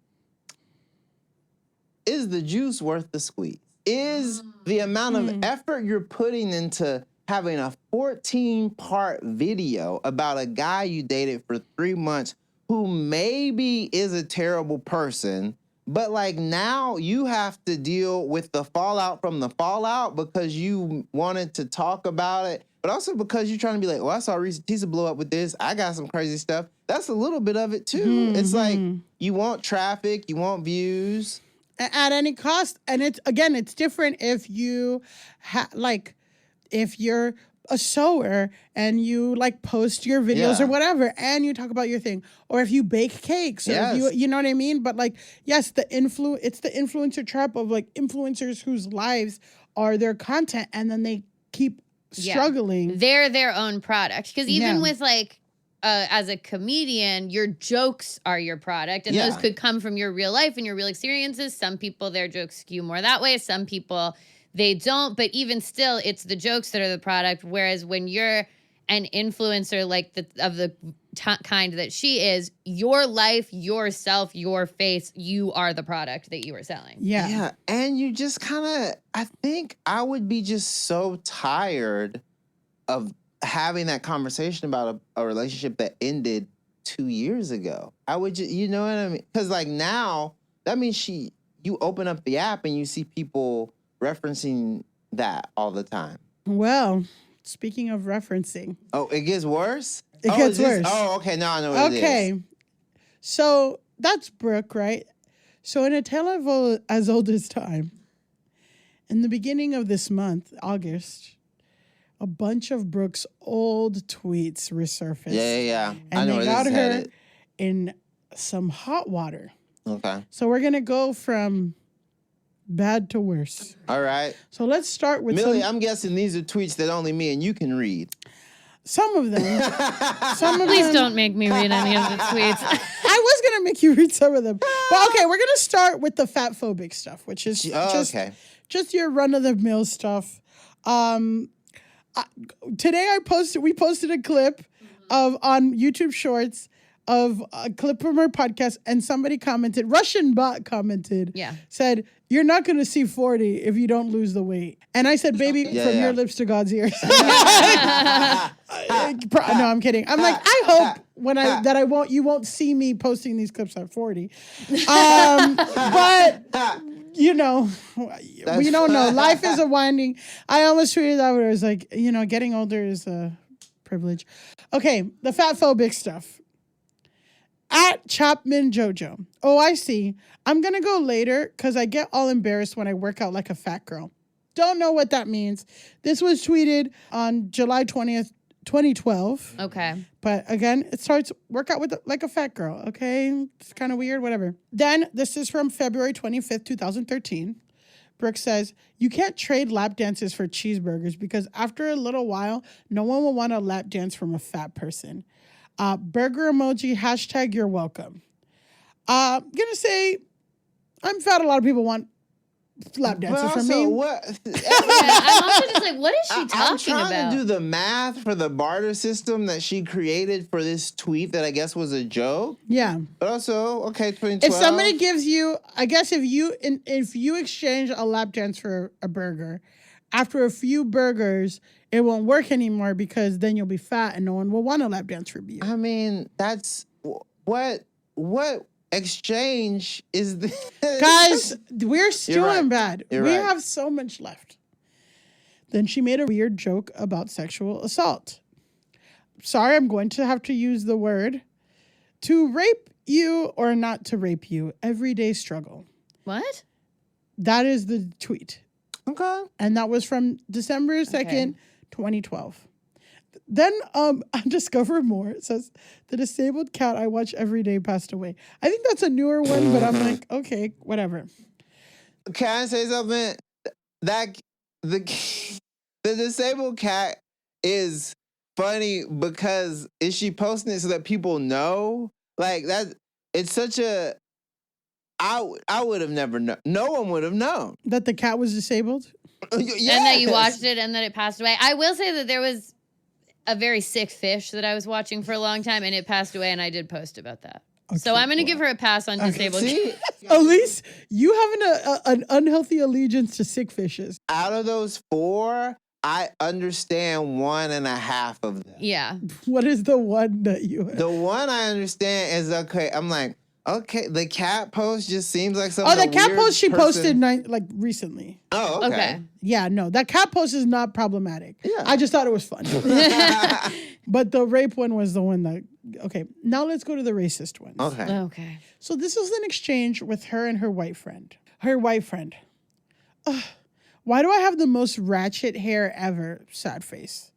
juice worth the squeeze? Is the amount of effort you're putting into having a 14-part video about a guy you dated for 3 months who maybe is a terrible person, but like now you have to deal with the fallout from the fallout because you wanted to talk about it, but also because you're trying to be like, I saw Reese Tisa blow up with this. I got some crazy stuff. That's a little bit of it too. It's like you want traffic, you want views. At any cost. And it's different if you if you're a sewer and you like post your videos or whatever and you talk about your thing, or if you bake cakes, or if you know what I mean? But like, yes, it's the influencer trap of like influencers whose lives are their content and then they keep struggling. They're their own product. Because even with like, as a comedian, your jokes are your product, and those could come from your real life and your real experiences. Some people, their jokes skew more that way. Some people, they don't. But even still, it's the jokes that are the product. Whereas when you're an influencer like the kind that she is, your life, yourself, your face, you are the product that you are selling. Yeah. And you just kind of, I think I would be just so tired of having that conversation about a relationship that ended 2 years ago. I would just, you know what I mean? Because like now, that means you open up the app and you see people referencing that all the time. Well, speaking of referencing. Oh, it gets worse? It gets worse. Oh, okay. Now I know what it is. Okay. So that's Brooke, right? So in a tale as old as time, in the beginning of this month, August, a bunch of Brooke's old tweets resurfaced. Yeah. And I know they where got this is her headed. in some hot water. Okay. So we're going to go from bad to worse. All right. So let's start with Millie, I'm guessing these are tweets that only me and you can read. some of them. Please don't make me read any of the tweets. I was going to make you read some of them. But okay, we're going to start with the fat phobic stuff, which is just your run-of-the-mill stuff. Today we posted a clip on YouTube Shorts of a clip from her podcast, and somebody commented, Russian bot commented, said, "You're not going to see 40 if you don't lose the weight." And I said, "Baby, from your lips to God's ears." No, I'm kidding. I'm like, I hope you won't see me posting these clips at 40. But you know, we don't know. Life is a winding. I almost tweeted that where it was like, you know, getting older is a privilege. Okay, the fat phobic stuff. At Chapman Jojo. Oh, I see. I'm going to go later because I get all embarrassed when I work out like a fat girl. Don't know what that means. This was tweeted on July 20th, 2012. Okay. But again, it starts work out with like a fat girl. Okay. It's kind of weird, whatever. Then this is from February 25th, 2013. Brooke says, "You can't trade lap dances for cheeseburgers because after a little while, no one will want a lap dance from a fat person. Burger emoji, hashtag you're welcome." I'm going to say I'm fat. A lot of people want lap But dancer for also, me. what? I'm also just like, what is she I'm talking trying about? to do the math for the barter system that she created for this tweet that I guess was a joke. Yeah. But also, okay, 2012. If somebody gives you, I guess if you exchange a lap dance for a burger, after a few burgers, it won't work anymore because then you'll be fat and no one will want a lap dance from you. I mean, that's what exchange is this? Guys, we're still right. in bad. You're We right. have so much left. Then she made a weird joke about sexual assault. Sorry, I'm going to have to use the word. To rape you or not to rape you, everyday struggle. What? That is the tweet. Okay. And that was from December 2nd, 2012. Then I discovered more. It says, the disabled cat I watch every day passed away. I think that's a newer one, but I'm like, okay, whatever. Can I say something? That the disabled cat is funny because is she posting it so that people know? Like that, it's such a. I would have never known. No one would have known That the cat was disabled? Yes. And that you watched it and that it passed away. I will say that there was a very sick fish that I was watching for a long time and it passed away, and I did post about that. So I'm going to give her a pass on disabled. See, Elise, you have an unhealthy allegiance to sick fishes. out of those 4, I understand 1.5 of them. Yeah. What is the one that you have? The one I understand is okay. I'm like, okay, the cat post just seems like something. Oh, the cat weird post she person- posted like recently. Oh, okay. Okay. Yeah, no, that cat post is not problematic. Yeah. I just thought it was fun. But the rape one was the one that, okay, now let's go to the racist ones. Okay. Okay. So this was an exchange with her and her white friend. Her white friend. Ugh, why do I have the most ratchet hair ever? Sad face.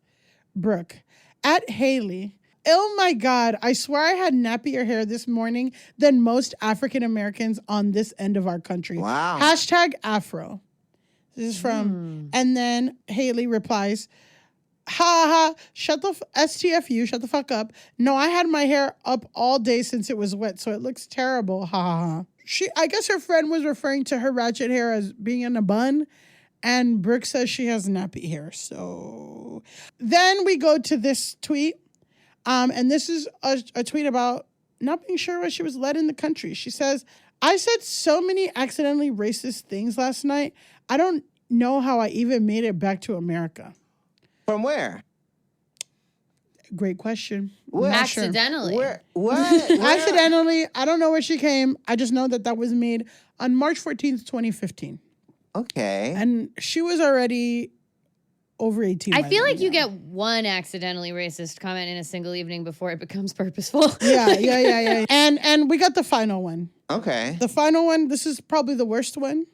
Brooke. At Haley. Oh my God, I swear I had nappier hair this morning than most African Americans on this end of our country. Wow. Hashtag Afro. This is from, and then Haley replies, ha ha, STFU, shut the fuck up. No, I had my hair up all day since it was wet, so it looks terrible, ha ha ha. I guess her friend was referring to her ratchet hair as being in a bun, and Brooke says she has nappy hair, so. Then we go to this tweet. And this is a tweet about not being sure why she was led in the country. She says, I said so many accidentally racist things last night. I don't know how I even made it back to America. From where? Great question. What? Not sure. Accidentally. Where? What? Where? Accidentally. I don't know where she came. I just know that was made on March 14th, 2015. Okay. And she was already over 18. I by feel then, like you yeah. get one accidentally racist comment in a single evening before it becomes purposeful. Yeah. And we got the final one. Okay. The final one, this is probably the worst one.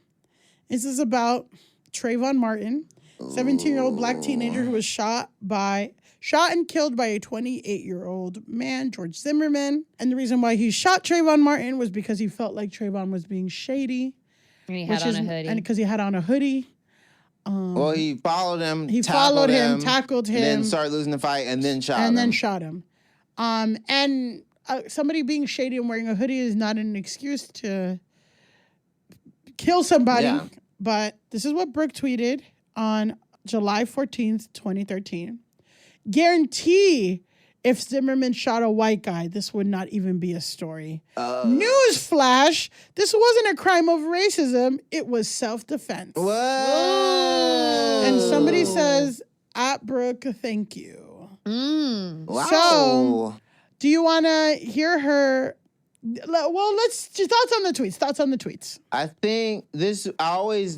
This is about Trayvon Martin, 17-year-old black teenager who was shot and killed by a 28-year-old man, George Zimmerman. And the reason why he shot Trayvon Martin was because he felt like Trayvon was being shady. And he had on a hoodie. And because he had on a hoodie. Well, he followed him. He followed him, tackled him. Then started losing the fight and then shot him. And then shot him. And somebody being shady and wearing a hoodie is not an excuse to kill somebody. Yeah. But this is what Brooke tweeted on July 14th, 2013. Guarantee if Zimmerman shot a white guy, this would not even be a story. Newsflash, this wasn't a crime of racism. It was self-defense. Whoa. And somebody says, at Brooke, thank you. Wow. So, do you want to hear her? Well, let's just thoughts on the tweets. I think this is what I always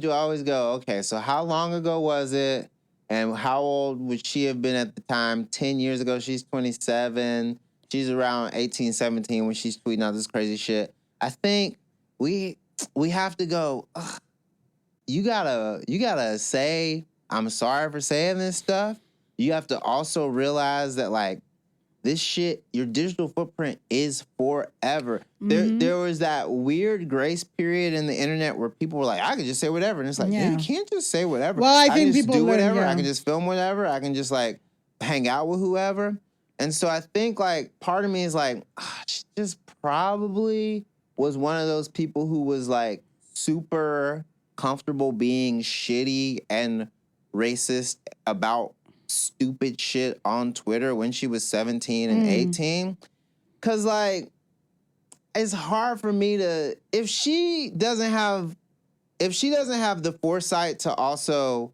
do. I always go, okay, so how long ago was it? And how old would she have been at the time? 10 years ago, she's 27. She's around 18, 17 when she's tweeting out this crazy shit. I think we have to go, ugh, you gotta say, I'm sorry for saying this stuff. You have to also realize that, like, this shit, your digital footprint is forever. There was that weird grace period in the internet where people were like, I can just say whatever. And it's like, Yeah. you can't just say whatever. Well, I think can just people do learn, whatever. yeah. I can just film whatever. I can just, like, hang out with whoever. And so I think, like, part of me is like, she just probably was one of those people who was, like, super comfortable being shitty and racist about stupid shit on Twitter when she was 17 and 18. Cause like, it's hard for me to, if she doesn't have the foresight to also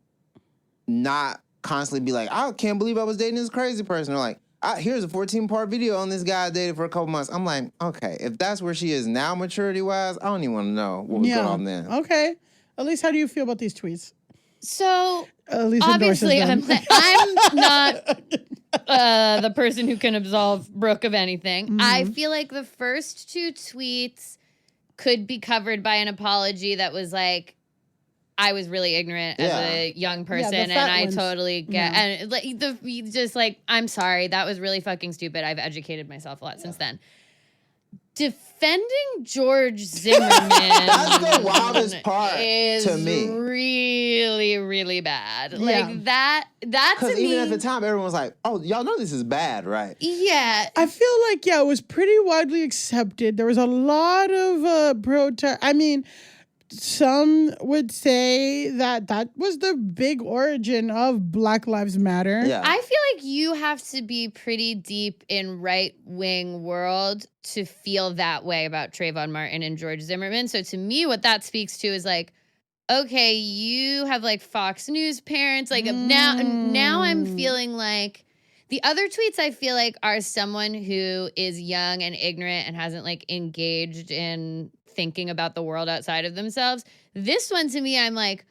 not constantly be like, I can't believe I was dating this crazy person. Or like, here's a 14-part video on this guy I dated for a couple months. I'm like, okay, if that's where she is now maturity-wise, I don't even want to know what was going on then. Okay. Elise, how do you feel about these tweets? So, Elise obviously, endorses them. I'm not the person who can absolve Brooke of anything. I feel like the first two tweets could be covered by an apology that was like, I was really ignorant as a young person, and I totally get and like just like, I'm sorry, that was really fucking stupid. I've educated myself a lot since then. Defending George Zimmerman That's the wildest part to me. Really, really bad. Like that to me. Even at the time, everyone was like, "Oh, y'all know this is bad, right?" Yeah. I feel like it was pretty widely accepted. There was a lot of protest. I mean, some would say that was the big origin of Black Lives Matter. Yeah. I feel like you have to be pretty deep in right-wing world to feel that way about Trayvon Martin and George Zimmerman. So to me, what that speaks to is like, okay, you have like Fox News parents. Like now I'm feeling like the other tweets I feel like are someone who is young and ignorant and hasn't like engaged in thinking about the world outside of themselves. This one to me, I'm like,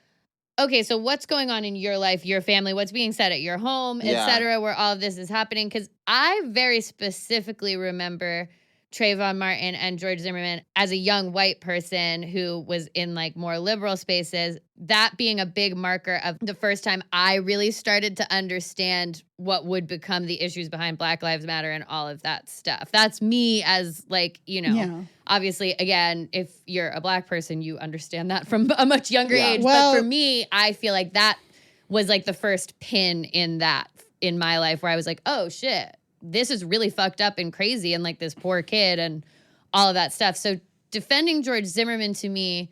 okay, so what's going on in your life, your family, what's being said at your home, et cetera, where all of this is happening? Because I very specifically remember Trayvon Martin and George Zimmerman as a young white person who was in like more liberal spaces, that being a big marker of the first time I really started to understand what would become the issues behind Black Lives Matter and all of that stuff. That's me as like, obviously, again, if you're a Black person, you understand that from a much younger age. Well, but for me, I feel like that was like the first pin in that in my life where I was like, oh shit, this is really fucked up and crazy and like this poor kid and all of that stuff. So defending George Zimmerman to me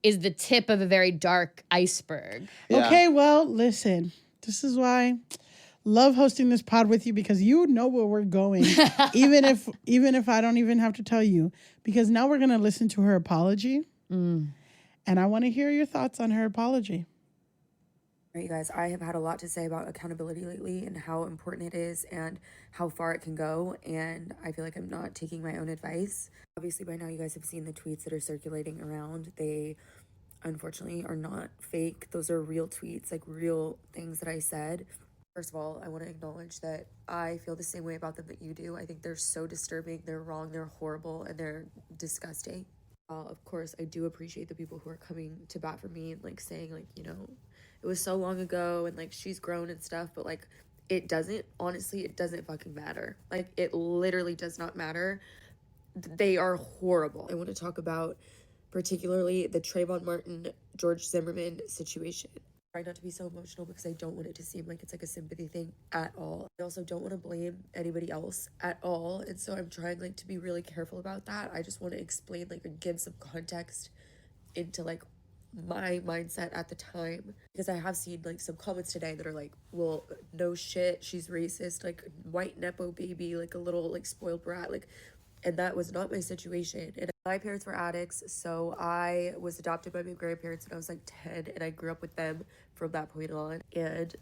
is the tip of a very dark iceberg. Yeah. Okay, well, listen, this is why love hosting this pod with you, because you know where we're going, even if I don't even have to tell you, because now we're going to listen to her apology. And I want to hear your thoughts on her apology. All right, you guys, I have had a lot to say about accountability lately and how important it is and how far it can go. And I feel like I'm not taking my own advice. Obviously, by now you guys have seen the tweets that are circulating around. They unfortunately are not fake. Those are real tweets, like real things that I said. First of all, I want to acknowledge that I feel the same way about them that you do. I think they're so disturbing, they're wrong, they're horrible, and they're disgusting. Of course, I do appreciate the people who are coming to bat for me and like saying like, it was so long ago and like she's grown and stuff, but like it doesn't fucking matter. Like it literally does not matter. They are horrible. I want to talk about particularly the Trayvon Martin, George Zimmerman situation. I try not to be so emotional because I don't want it to seem like it's like a sympathy thing at all. I also don't want to blame anybody else at all. And so I'm trying like to be really careful about that. I just want to explain like and give some context into like my mindset at the time, because I have seen like some comments today that are like, well, no shit, she's racist, like white nepo baby, like a little like spoiled brat, like, and that was not my situation. And my parents were addicts, so I was adopted by my grandparents when I was like 10, and I grew up with them from that point on. And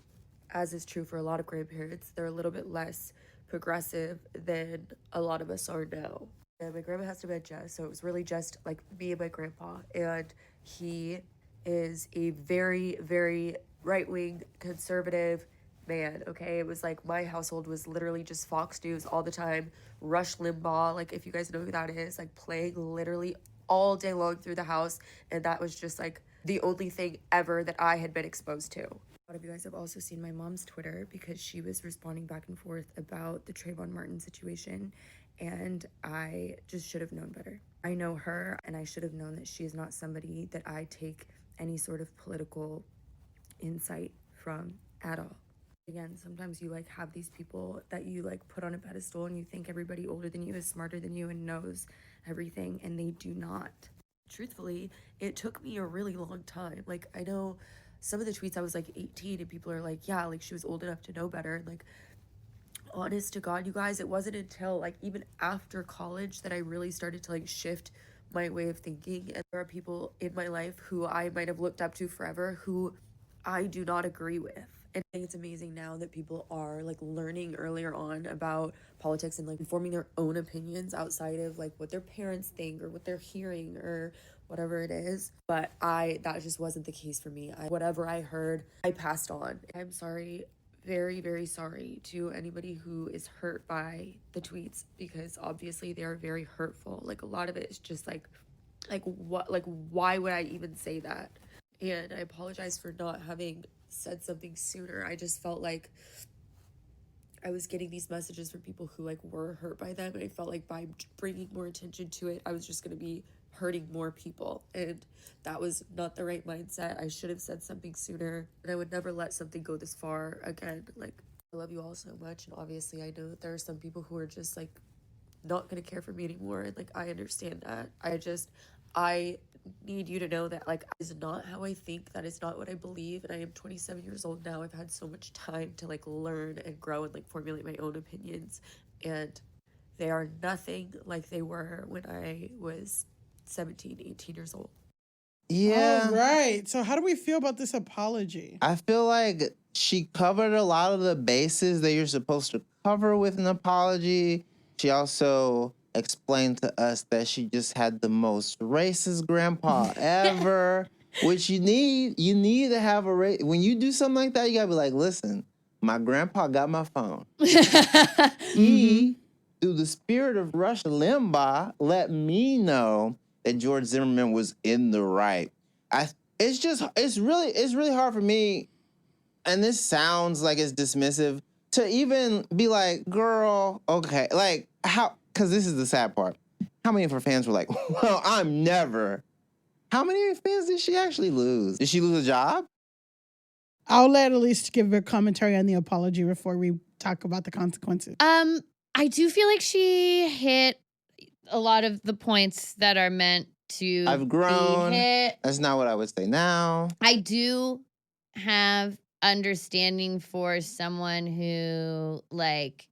as is true for a lot of grandparents, they're a little bit less progressive than a lot of us are now. And my grandma has dementia, so it was really just like me and my grandpa, and he is a very, very right-wing conservative man, okay? It was like my household was literally just Fox News all the time, Rush Limbaugh, like if you guys know who that is, like playing literally all day long through the house, and that was just like the only thing ever that I had been exposed to. A lot of you guys have also seen my mom's Twitter because she was responding back and forth about the Trayvon Martin situation, and I just should have known better. I know her, and I should have known that she is not somebody that I take any sort of political insight from at all. Again, sometimes you like have these people that you like put on a pedestal and you think everybody older than you is smarter than you and knows everything, and they do not. Truthfully, it took me a really long time. Like, I know some of the tweets I was like 18 and people are like, yeah, like she was old enough to know better. And like, honest to God, you guys, it wasn't until like even after college that I really started to like shift my way of thinking. And there are people in my life who I might have looked up to forever who I do not agree with. And I think it's amazing now that people are like learning earlier on about politics and like forming their own opinions outside of like what their parents think or what they're hearing or whatever it is. But that just wasn't the case for me. Whatever I heard, I passed on. I'm sorry, very, very sorry to anybody who is hurt by the tweets, because obviously they are very hurtful. Like, a lot of it is just like what, like, why would I even say that? And I apologize for not having said something sooner. I just felt like I was getting these messages from people who like were hurt by them, and I felt like by bringing more attention to it, I was just going to be hurting more people, and that was not the right mindset. I should have said something sooner, and I would never let something go this far again. Like, I love you all so much, and obviously I know that there are some people who are just like not gonna care for me anymore, and like I understand that. I need you to know that like is not how I think, that is not what I believe, and I am 27 years old now. I've had so much time to like learn and grow and like formulate my own opinions, and they are nothing like they were when I was 17, 18 years old. Yeah. All right. So how do we feel about this apology? I feel like she covered a lot of the bases that you're supposed to cover with an apology. She also explained to us that she just had the most racist grandpa ever, which you need to have when you do something like that, you gotta be like, listen, my grandpa got my phone. He, through the spirit of Rush Limbaugh, let me know that George Zimmerman was in the right. It's really hard for me, and this sounds like it's dismissive, to even be like, girl, okay, like how, because this is the sad part. How many of her fans were like, well, I'm never. How many fans did she actually lose? Did she lose a job? I'll let Elise give her commentary on the apology before we talk about the consequences. I do feel like she hit a lot of the points that are meant to I've grown. be hit. That's not what I would say now. I do have understanding for someone who like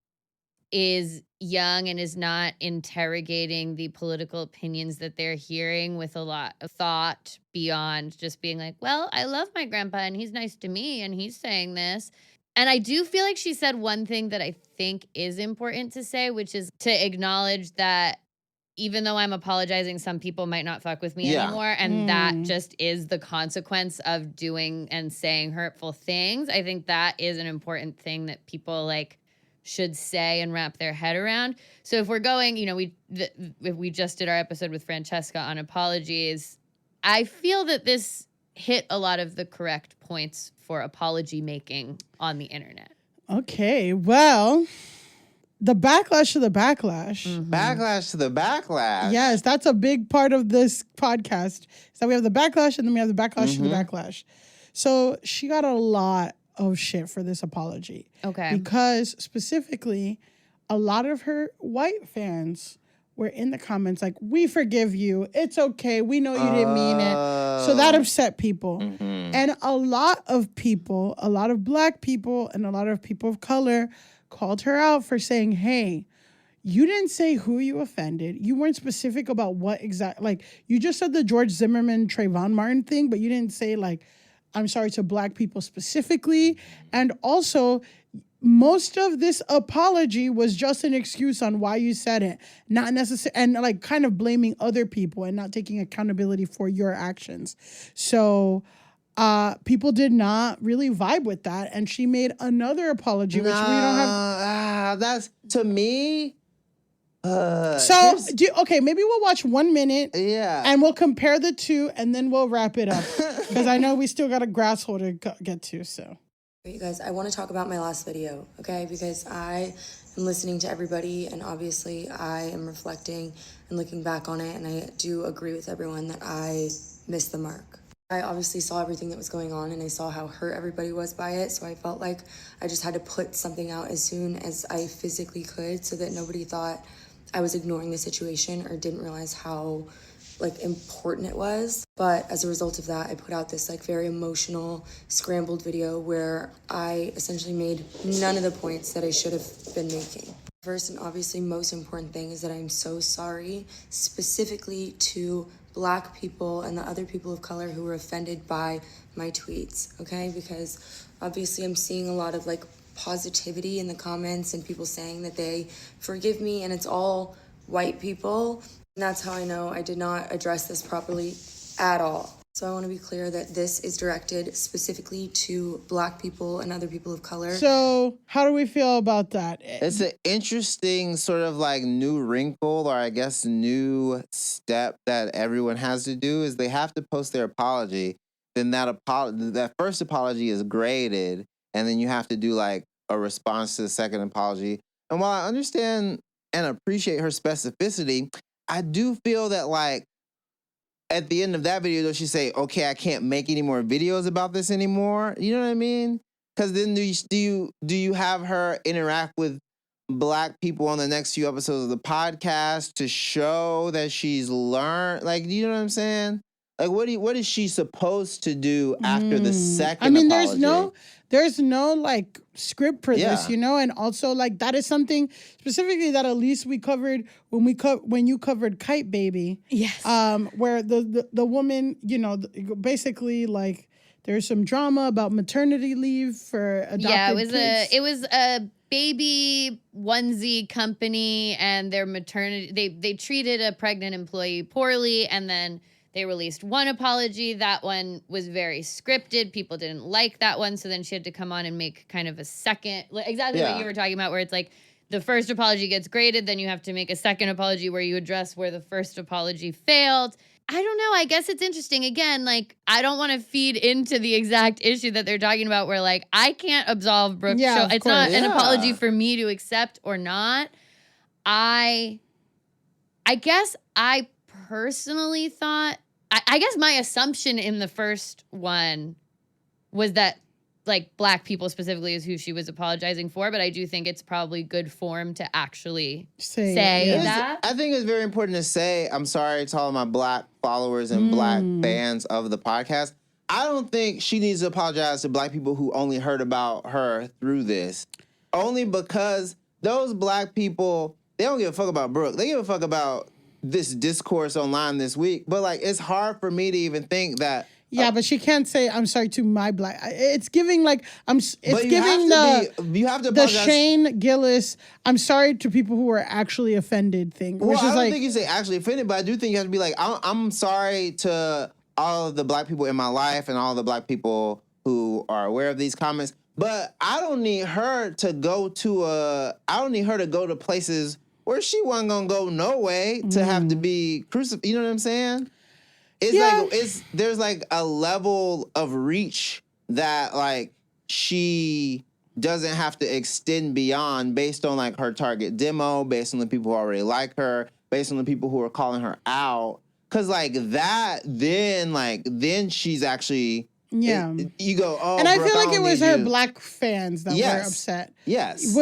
is young and is not interrogating the political opinions that they're hearing with a lot of thought beyond just being like, well, I love my grandpa and he's nice to me and he's saying this. And I do feel like she said one thing that I think is important to say, which is to acknowledge that even though I'm apologizing, some people might not fuck with me anymore. And that just is the consequence of doing and saying hurtful things. I think that is an important thing that people like should say and wrap their head around. So if we're going, you know, we just did our episode with Francesca on apologies. I feel that this hit a lot of the correct points for apology making on the internet. Okay, well, the backlash to the backlash. Backlash to the backlash. Yes, that's a big part of this podcast. So we have the backlash and then we have the backlash to the backlash. So she got a lot of shit for this apology. Okay. Because specifically, a lot of her white fans were in the comments like, we forgive you. It's okay. We know you didn't mean it. So that upset people. And a lot of people, a lot of black people and a lot of people of color called her out for saying, hey, you didn't say who you offended. You weren't specific about what exact, like, you just said the George Zimmerman, Trayvon Martin thing, but you didn't say, like, I'm sorry to black people specifically. And also, most of this apology was just an excuse on why you said it, not necessarily, and like kind of blaming other people and not taking accountability for your actions. So people did not really vibe with that, and she made another apology, which we don't have. That's, to me. Okay, maybe we'll watch 1 minute. Yeah. And we'll compare the two, and then we'll wrap it up because I know we still got a Grasshole to get to. So. You guys, I want to talk about my last video, okay? Because I am listening to everybody, and obviously I am reflecting and looking back on it, and I do agree with everyone that I missed the mark. I obviously saw everything that was going on, and I saw how hurt everybody was by it, so I felt like I just had to put something out as soon as I physically could so that nobody thought I was ignoring the situation or didn't realize how like important it was. But as a result of that, I put out this like very emotional, scrambled video where I essentially made none of the points that I should have been making. First and obviously most important thing is that I'm so sorry, specifically to Black people and the other people of color who were offended by my tweets, okay? Because obviously I'm seeing a lot of like positivity in the comments and people saying that they forgive me, and it's all white people. And that's how I know I did not address this properly at all. So I want to be clear that this is directed specifically to Black people and other people of color. So how do we feel about that? It's an interesting sort of like new wrinkle, or I guess new step that everyone has to do, is they have to post their apology. Then that first apology is graded, and then you have to do like a response to the second apology. And while I understand and appreciate her specificity, I do feel that like at the end of that video, does she say, okay, I can't make any more videos about this anymore? You know what I mean? Because then do you have her interact with Black people on the next few episodes of the podcast to show that she's learned? Like, do you know what I'm saying? Like, what is she supposed to do after the second I mean, apology? there's no like script for this, you know, and also like that is something specifically that at least we covered when you covered Kite Baby. Yes. Where the woman, you know, basically like there's some drama about maternity leave for adopted kids. It was a baby onesie company, and their maternity they treated a pregnant employee poorly, and then they released one apology. That one was very scripted. People didn't like that one. So then she had to come on and make kind of a second, exactly what you were talking about, where it's like the first apology gets graded. Then you have to make a second apology where you address where the first apology failed. I don't know. I guess it's interesting. Again, like, I don't want to feed into the exact issue that they're talking about where, like, I can't absolve Brooke. Yeah, It's not an apology for me to accept or not. I guess I personally thought, I guess my assumption in the first one was that, like, Black people specifically is who she was apologizing for, but I do think it's probably good form to actually say that. I think it's very important to say, I'm sorry to all of my Black followers and Black fans of the podcast. I don't think she needs to apologize to Black people who only heard about her through this. Only because those Black people, they don't give a fuck about Brooke. They give a fuck about this discourse online this week. But, like, it's hard for me to even think that. Yeah, but she can't say I'm sorry to my Black. It's giving like it's giving you have to the apologize. Shane Gillis I'm sorry to people who are actually offended thing. Well, which is I don't like, think you say actually offended, but I do think you have to be like, I'm sorry to all of the Black people in my life and all the Black people who are aware of these comments. But I don't need her to go to places where she wasn't gonna go no way to have to be crucified. You know what I'm saying? There's like a level of reach that like she doesn't have to extend beyond based on like her target demo, based on the people who already like her, based on the people who are calling her out. Cause like that, then she's actually you go, oh, and I Brooke, feel like it was her you. Black fans that were upset. Yes.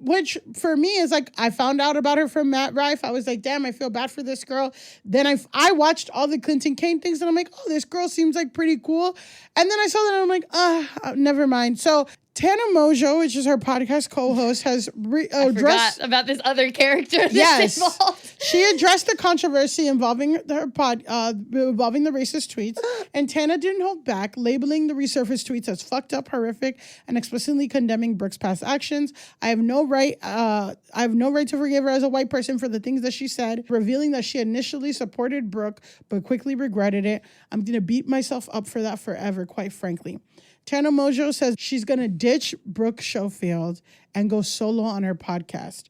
Which for me is like, I found out about her from Matt Rife. I was like, damn, I feel bad for this girl. Then I watched all the Clinton Kane things and I'm like, oh, this girl seems like pretty cool. And then I saw that and I'm like, never mind. So Tana Mojo, which is her podcast co-host, has addressed about this other character. Yes, involved. She addressed the controversy involving involving the racist tweets, and Tana didn't hold back, labeling the resurfaced tweets as fucked up, horrific, and explicitly condemning Brooke's past actions. I have no right to forgive her as a white person for the things that she said, revealing that she initially supported Brooke but quickly regretted it. I'm gonna beat myself up for that forever, quite frankly. Tana Mojo says she's going to ditch Brooke Schofield and go solo on her podcast.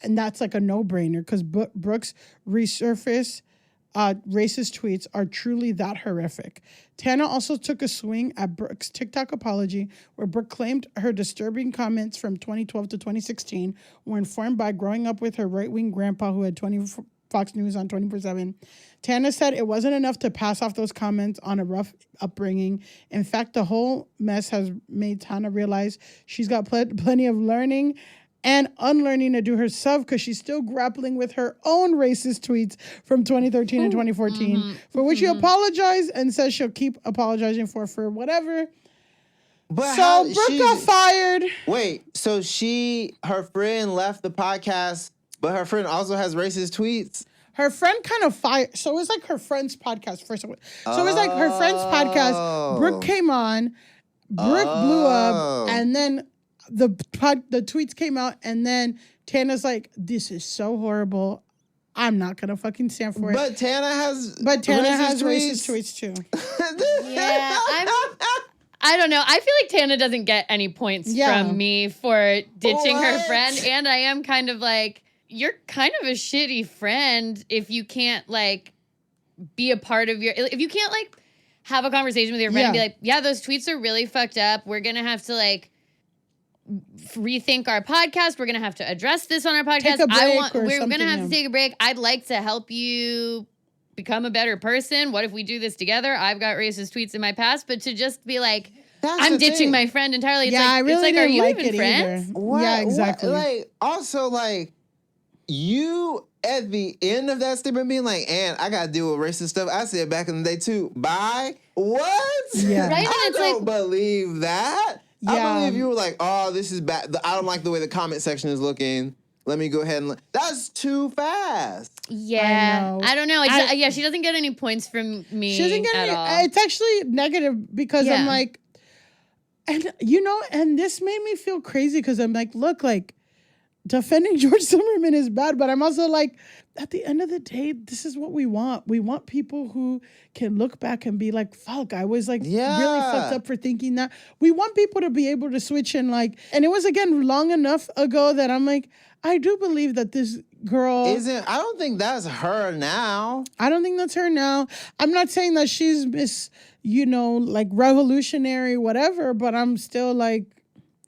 And that's like a no-brainer because Brooke's resurface racist tweets are truly that horrific. Tana also took a swing at Brooke's TikTok apology, where Brooke claimed her disturbing comments from 2012 to 2016 were informed by growing up with her right-wing grandpa who had Fox News on 24/7. Tana said it wasn't enough to pass off those comments on a rough upbringing. In fact, the whole mess has made Tana realize she's got plenty of learning and unlearning to do herself because she's still grappling with her own racist tweets from 2013 and 2014, for which she apologized and says she'll keep apologizing for whatever. But so Brooke got fired. Wait, so her friend left the podcast, but her friend also has racist tweets? Her friend kind of fired. So it was like her friend's podcast first. So it was like her friend's podcast. Brooke came on. Brooke blew up. And then the tweets came out. And then Tana's like, this is so horrible. I'm not going to fucking stand for it. But Tana has racist tweets too. Yeah, I don't know. I feel like Tana doesn't get any points from me for ditching her friend. And I am kind of like, you're kind of a shitty friend if you can't like be a part of if you can't like have a conversation with your friend and be like, yeah, those tweets are really fucked up. We're going to have to like rethink our podcast. We're going to have to address this on our podcast. We're going to have to take a break. I'd like to help you become a better person. What if we do this together? I've got racist tweets in my past, but to just be like, I'm ditching my friend entirely. It's I really it's like, didn't are you like even it friends? Yeah, exactly. You at the end of that statement being like, and I gotta deal with racist stuff. I said back in the day too. Bye. What? Yeah. Right? I don't believe that. Yeah. I believe you were like, oh, this is bad. I don't like the way the comment section is looking. Let me go ahead and that's too fast. Yeah. I don't know. She doesn't get any points from me. She doesn't get at any. all. It's actually negative because I'm like, and this made me feel crazy because I'm like, look, like, defending George Zimmerman is bad, but I'm also like, at the end of the day, this is what we want. We want people who can look back and be like, fuck, I was like really fucked up for thinking that. We want people to be able to switch and like, and it was again long enough ago that I'm like, I do believe that this girl I don't think that's her now. I don't think that's her now. I'm not saying that she's like revolutionary, whatever, but I'm still like.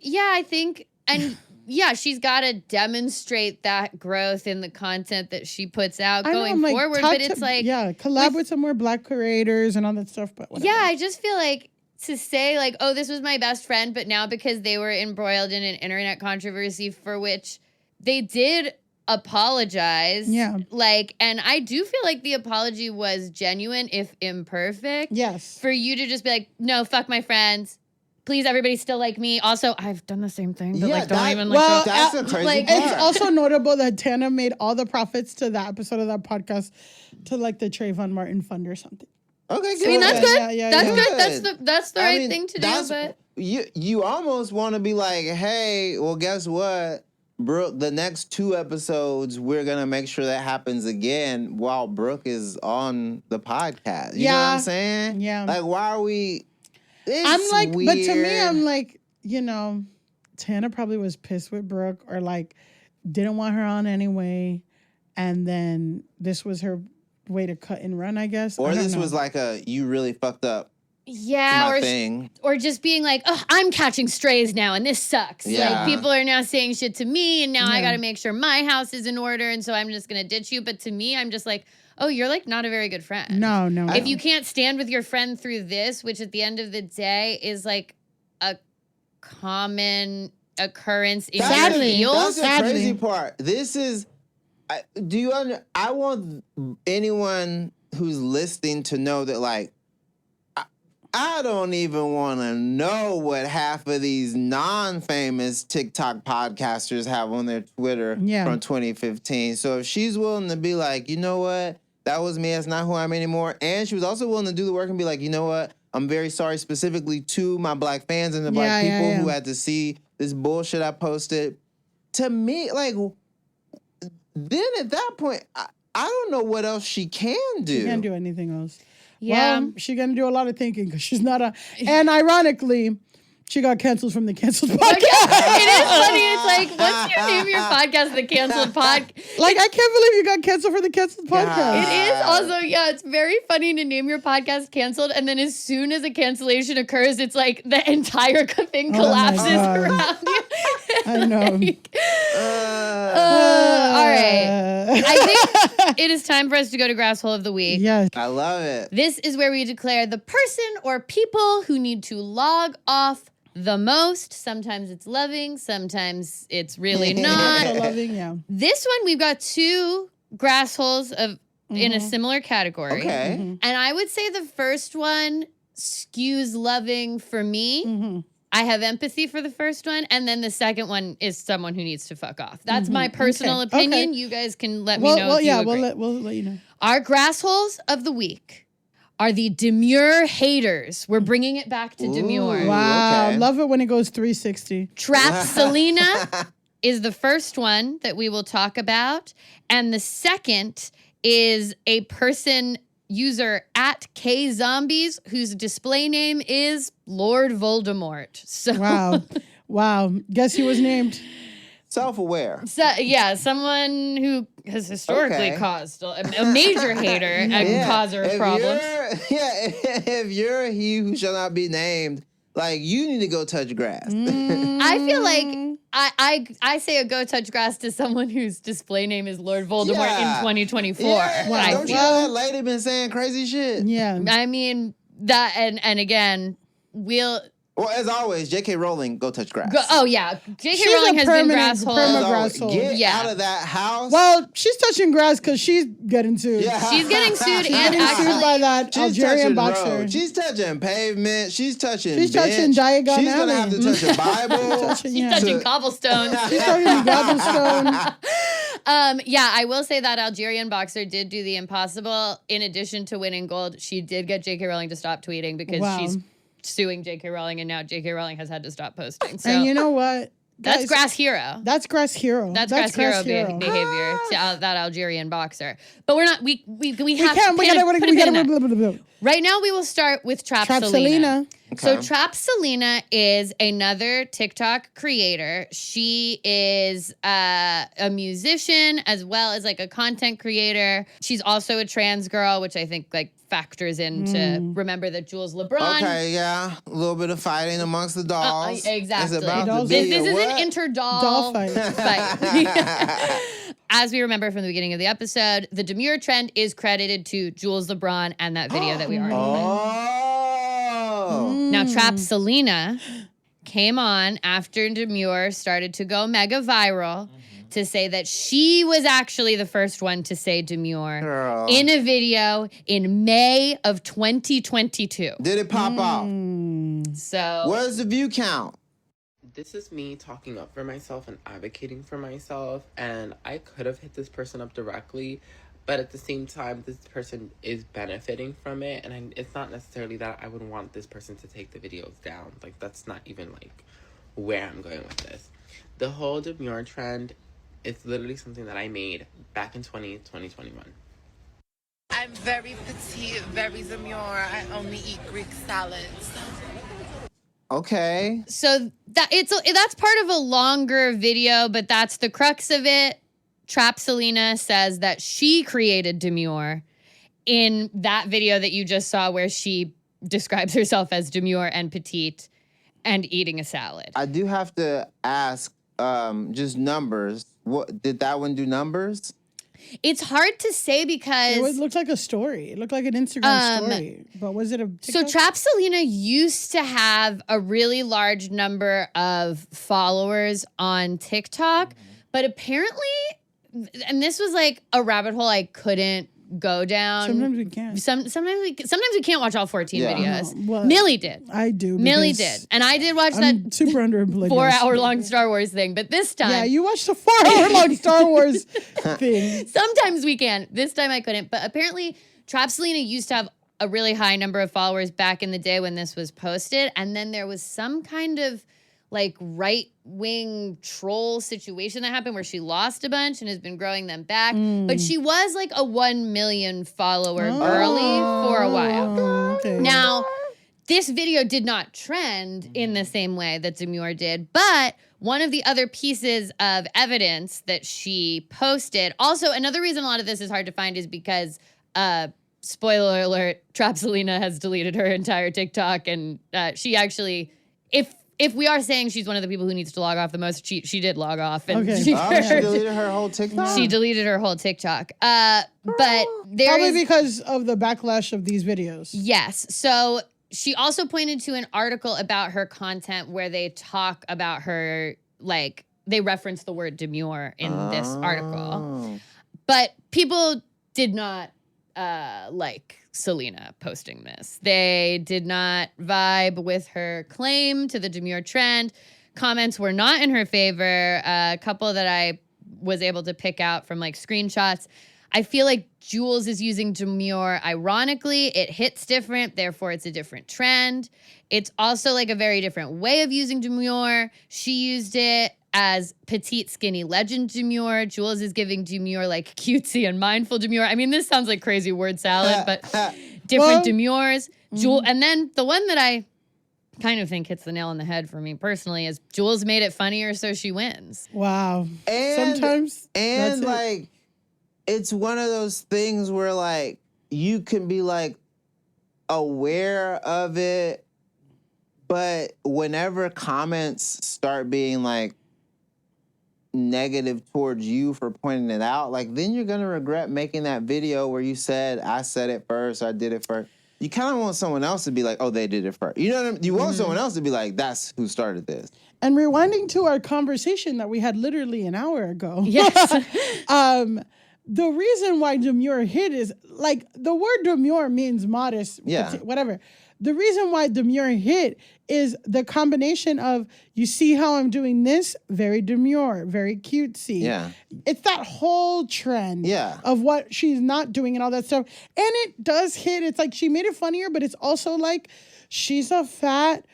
Yeah, I think, and yeah, she's got to demonstrate that growth in the content that she puts out going forward. But it's like, collab with some more Black creators and all that stuff. But whatever. Yeah, I just feel like to say like, oh, this was my best friend, but now because they were embroiled in an internet controversy for which they did apologize. Yeah. Like, and I do feel like the apology was genuine, if imperfect. Yes. For you to just be like, no, fuck my friends. Please, everybody still like me. Also, I've done the same thing, but don't even like. Well, that's a crazy part. It's also notable that Tana made all the profits to that episode of that podcast to like the Trayvon Martin Fund or something. Okay, good. I mean, that's good. Yeah, that's good. good. That's the right thing to do. But you almost want to be like, hey, well, guess what, Brooke? The next 2 episodes, we're gonna make sure that happens again while Brooke is on the podcast. You know what I'm saying? Yeah. Like, why are we? I'm like, weird. but to me, I'm like, Tana probably was pissed with Brooke or like didn't want her on anyway. And then this was her way to cut and run, I guess. Or this was like you really fucked up. Yeah, thing. Or just being like, oh, I'm catching strays now and this sucks. Yeah. Like people are now saying shit to me and now I got to make sure my house is in order and so I'm just going to ditch you. But to me, I'm just like, oh, you're like not a very good friend. No. If you can't stand with your friend through this, which at the end of the day is like a common occurrence in your field. That's the crazy part. This is, I want anyone who's listening to know that like, I don't even want to know what half of these non-famous TikTok podcasters have on their Twitter from 2015. So if she's willing to be like, you know what? That was me. That's not who I am anymore. And she was also willing to do the work and be like, you know what? I'm very sorry specifically to my Black fans and the Black people who had to see this bullshit I posted. To me, like, then at that point, I don't know what else she can do. She can't do anything else. Yeah. Well, she's going to do a lot of thinking because she's not and ironically, she got canceled from the Canceled Podcast. It is funny. It's like, once you name your podcast the Canceled Podcast. Like, I can't believe you got canceled for the Canceled Podcast. It is also, it's very funny to name your podcast Canceled. And then as soon as a cancellation occurs, it's like the entire thing collapses around you. I know. All right. I think it is time for us to go to Grasshole of the Week. Yes. I love it. This is where we declare the person or people who need to log off the most. Sometimes it's loving. Sometimes it's really not. So loving, yeah. This one, we've got two grassholes in a similar category. Okay. And I would say the first one skews loving for me. I have empathy for the first one. And then the second one is someone who needs to fuck off. That's my personal opinion. Okay. You guys can let me know if you agree. We'll let you know. Our grassholes of the week are the Demure haters. We're bringing it back to Demure. Wow. Okay. Love it when it goes 360. Trap Selyna is the first one that we will talk about. And the second is a person user at KZombies whose display name is Lord Voldemort. So Wow. Guess he was named. Self-aware. So, yeah, someone who has historically caused a major hater and causer of problems. If you're he who shall not be named, like, you need to go touch grass. I feel like I say a go touch grass to someone whose display name is Lord Voldemort in 2024. Yeah. Don't you know that lady been saying crazy shit? Yeah. I mean, that, and again, Well, as always, J.K. Rowling, go touch grass. J.K. Rowling has been grasshole. Grasshole. Get out of that house. Well, she's touching grass because she's getting sued. Yeah. She's getting sued She's and getting actually sued by that She's Algerian touching boxer. road. She's touching pavement. She's touching She's bench. touching Diagon She's going to Alley. have to touch a Bible. she's touching cobblestones. She's touching cobblestone. I will say that Algerian boxer did do the impossible. In addition to winning gold, she did get J.K. Rowling to stop tweeting because she's suing J.K. Rowling, and now J.K. Rowling has had to stop posting. So And you know what? that's Guys, grass hero. That's grass hero. That's grass hero behavior to that Algerian boxer. But we're not. We have to put a pin in that. Right now, we will start with Trap Selyna. So Trap Selyna is another TikTok creator. She is a musician as well as like a content creator. She's also a trans girl, which I think like factors into remember that Jules LeBron. Okay, yeah. A little bit of fighting amongst the dolls. Exactly. It's about to This be is what? an inter-doll fight. As we remember from the beginning of the episode, the Demure trend is credited to Jules LeBron and that video that we already played. Now, Trap Selyna came on after Demure started to go mega viral to say that she was actually the first one to say Demure in a video in May of 2022. Did it pop off? So, Where's the view count? This is me talking up for myself and advocating for myself, and I could have hit this person up directly, but at the same time, this person is benefiting from it, and it's not necessarily that I would want this person to take the videos down. Like, that's not even, like, where I'm going with this. The whole Demure trend is literally something that I made back in 2021. I'm very petite, very demure. I only eat Greek salads. Okay. So that's part of a longer video, but that's the crux of it. Trap Selyna says that she created Demure in that video that you just saw where she describes herself as demure and petite and eating a salad. I do have to ask, just numbers. What did that one do numbers? It's hard to say because It looked like a story. It looked like an Instagram story. But was it a TikTok? So Trap Selyna used to have a really large number of followers on TikTok, but apparently, and this was like a rabbit hole I couldn't go down. Sometimes we can't. Sometimes we can't watch all 14 videos. Well, Millie did. I do. Millie because did. And I did watch I'm that super underemployed. 4-hour-long Star Wars thing, but this time... Yeah, you watched a 4-hour-long Star Wars thing. Sometimes we can. This time I couldn't. But apparently, Trap Selyna used to have a really high number of followers back in the day when this was posted. And then there was some kind of like right-wing troll situation that happened where she lost a bunch and has been growing them back. But she was like a 1 million follower girly for a while. Okay. Now, this video did not trend in the same way that Demure did, but one of the other pieces of evidence that she posted, also another reason a lot of this is hard to find is because, spoiler alert, Trap Selyna has deleted her entire TikTok, and she actually, if we are saying she's one of the people who needs to log off the most, she did log off. And Okay. She deleted her whole TikTok? She deleted her whole TikTok. But there Probably is... because of the backlash of these videos. Yes. So she also pointed to an article about her content where they talk about her, like, they reference the word demure in this article. But people did not like Selyna posting this. They did not vibe with her claim to the demure trend. Comments were not in her favor. A couple that I was able to pick out from like screenshots. I feel like Jules is using demure ironically. It hits different, therefore it's a different trend. It's also like a very different way of using demure. She used it as petite, skinny legend demure. Jules is giving demure like cutesy and mindful demure. I mean, this sounds like crazy word salad, but different demures. And then the one that I kind of think hits the nail on the head for me personally is Jules made it funnier, so she wins. Wow. And sometimes and like it's one of those things where like you can be like aware of it, but whenever comments start being like negative towards you for pointing it out, like then you're gonna regret making that video where you said, I said it first, I did it first. You kind of want someone else to be like, oh, they did it first. You know what I mean? You want someone else to be like, that's who started this. And rewinding to our conversation that we had literally an hour ago. Yes. The reason why demure hit is like the word demure means modest, whatever. The reason why demure hit is the combination of, you see how I'm doing this? Very demure, very cutesy. Yeah. It's that whole trend of what she's not doing and all that stuff. And it does hit. It's like she made it funnier, but it's also like she's a fat,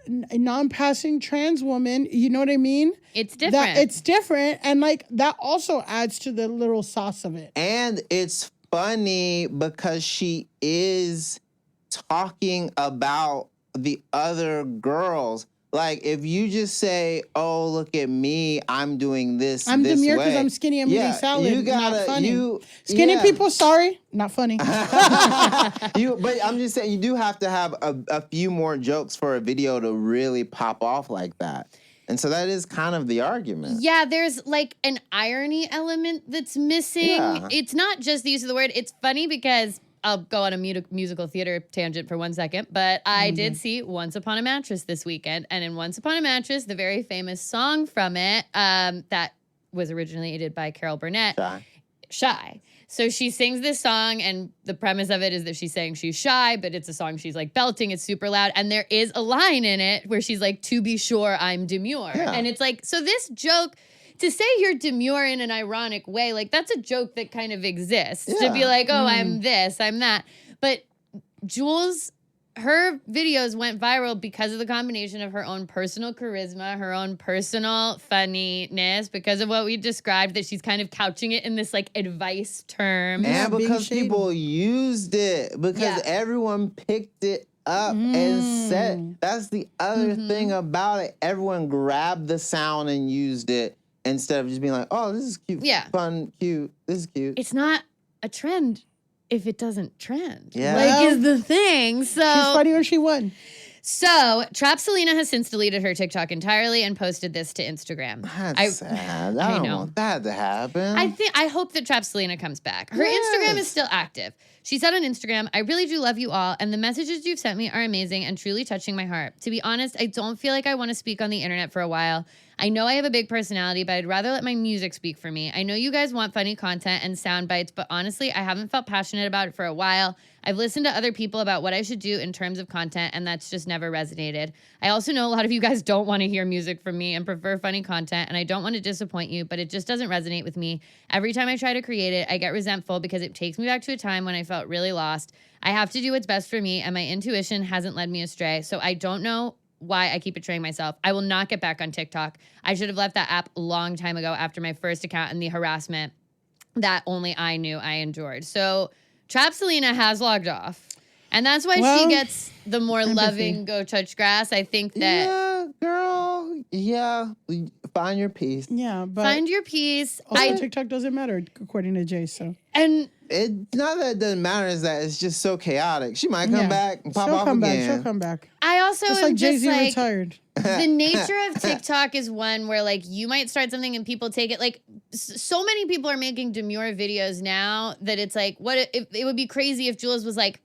non-passing trans woman. You know what I mean? It's different. It's different. And like that also adds to the little sauce of it. And it's funny because she is talking about the other girls. Like if you just say, oh, look at me, I'm doing this this demure way. because I'm skinny, I'm eating salad. You gotta, not funny. Skinny people, sorry, not funny. But I'm just saying, you do have to have a few more jokes for a video to really pop off like that. And so that is kind of the argument. Yeah, there's like an irony element that's missing. Yeah. It's not just the use of the word. It's funny because I'll go on a musical theater tangent for 1 second, but I did see Once Upon a Mattress this weekend. And in Once Upon a Mattress, the very famous song from it that was originally did by Carol Burnett, Shy. So she sings this song, and the premise of it is that she's saying she's shy, but it's a song she's like belting, it's super loud. And there is a line in it where she's like, to be sure, I'm demure. Yeah. And it's like, so this joke, to say you're demure in an ironic way, like that's a joke that kind of exists. To be like, oh, I'm this, I'm that. But Jules, her videos went viral because of the combination of her own personal charisma, her own personal funniness, because of what we described, that she's kind of couching it in this like advice term. And because people used it, because everyone picked it up and said, that's the other thing about it. Everyone grabbed the sound and used it. Instead of just being like, oh, this is cute, fun, cute, this is cute. It's not a trend if it doesn't trend. Yeah. Like, is the thing. So she's funny when she won. So, Trap Selyna has since deleted her TikTok entirely and posted this to Instagram. That's sad. I don't want that to happen. I hope that Trap Selyna comes back. Her Instagram is still active. She said on Instagram, I really do love you all, and the messages you've sent me are amazing and truly touching my heart. To be honest, I don't feel like I want to speak on the internet for a while. I know I have a big personality, but I'd rather let my music speak for me. I know you guys want funny content and sound bites, but honestly, I haven't felt passionate about it for a while. I've listened to other people about what I should do in terms of content, and that's just never resonated. I also know a lot of you guys don't want to hear music from me and prefer funny content, and I don't want to disappoint you, but it just doesn't resonate with me. Every time I try to create it, I get resentful because it takes me back to a time when I felt really lost. I have to do what's best for me, and my intuition hasn't led me astray, so I don't know why I keep betraying myself. I will not get back on TikTok. I should have left that app a long time ago after my first account and the harassment that only I knew I endured. So Trap Selyna has logged off. And that's why she gets the more loving Go Touch Grass. I think that... Yeah, girl. Yeah. Find your peace. Yeah, but... Find your peace. Also, TikTok doesn't matter, according to Jay, so... And... It's not that it doesn't matter, is that it's just so chaotic. She might come back and pop off again. She'll come back. I also just am like just Jay-Z like... retired. The nature of TikTok is one where, like, you might start something and people take it. Like, so many people are making demure videos now that it's like, what if it would be crazy if Jules was like,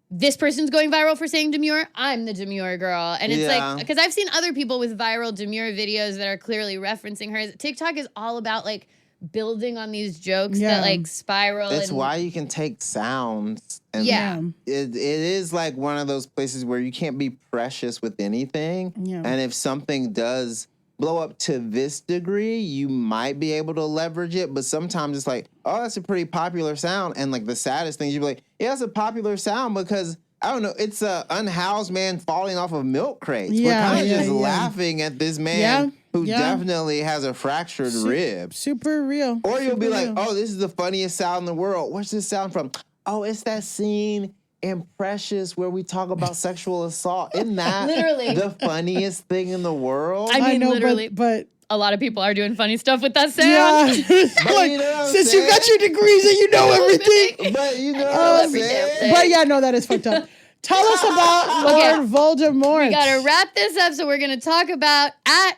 this person's going viral for saying demure, I'm the demure girl. And it's like, because I've seen other people with viral demure videos that are clearly referencing her. TikTok is all about like building on these jokes that like spiral. It's why you can take sounds. And it is like one of those places where you can't be precious with anything. Yeah. And if something does blow up to this degree, you might be able to leverage it, but sometimes it's like, oh, that's a pretty popular sound. And like the saddest thing, you'd be like, yeah, it's a popular sound because, I don't know, it's a unhoused man falling off of milk crates. We're kind of just laughing at this man who definitely has a fractured rib. Super real. Or you'll be like, real. oh, this is the funniest sound in the world. Where's this sound from? Oh, it's that scene in Precious where we talk about sexual assault. Isn't that literally the funniest thing in the world? I mean, I know, literally, but a lot of people are doing funny stuff with that sound. Yeah. Like, you know since you got your degrees and you know everything. But you know what I'm saying? But yeah, no, that is fucked up. Tell us about Lord Voldemort. We gotta wrap this up, so we're gonna talk about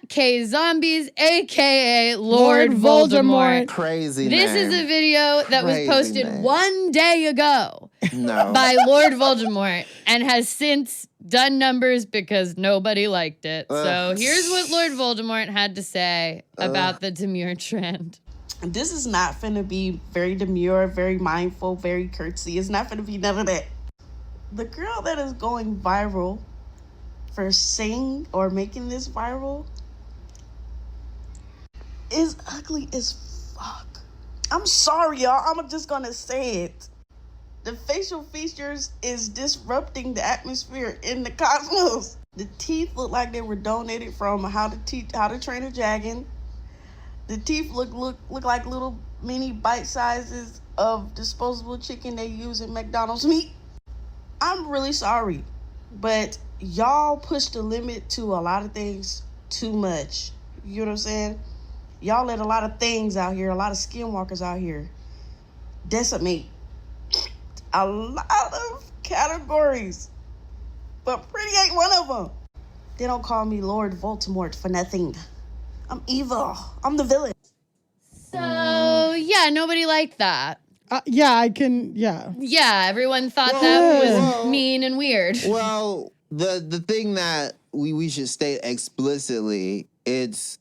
@KZombies, aka Lord Voldemort. Crazy This name. is a video that was posted name. 1 day ago by Lord Voldemort and has since done numbers because nobody liked it. So here's what Lord Voldemort had to say about the demure trend. This is not finna be very demure, very mindful, very curtsy. It's not finna be none of that. The girl that is going viral for saying or making this viral is ugly as fuck. I'm sorry, y'all. I'm just gonna say it. The facial features is disrupting the atmosphere in the cosmos. The teeth look like they were donated from How to Train a Dragon. The teeth look like little mini bite sizes of disposable chicken they use in McDonald's meat. I'm really sorry, but y'all push the limit to a lot of things too much. You know what I'm saying? Y'all let a lot of things out here, a lot of skinwalkers out here decimate a lot of categories, but pretty ain't one of them. They don't call me Lord Voldemort for nothing. I'm evil. I'm the villain. So, yeah, nobody liked that. Yeah, everyone thought that was mean and weird. Well, the thing that we should state explicitly, it's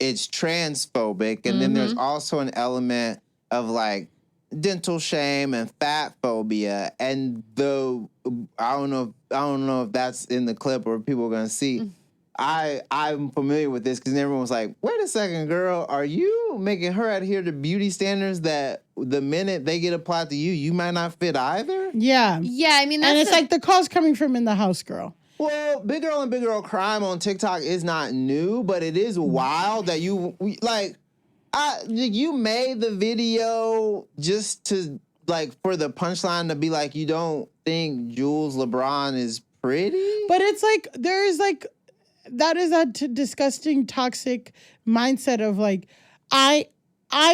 transphobic, and then there's also an element of like dental shame and fat phobia. And though I don't know if that's in the clip or people are gonna see. I'm familiar with this because everyone was like, wait a second, girl, are you making her adhere to beauty standards that the minute they get applied to you, you might not fit either? Yeah. Yeah, I mean, that's and it's like the calls coming from in the house, girl. Well, Big Girl and Big Girl Crime on TikTok is not new, but it is wild that you made the video just to, like, for the punchline to be like, you don't think Jules LeBron is pretty? But it's like, there's like, that is a disgusting, toxic mindset of like, I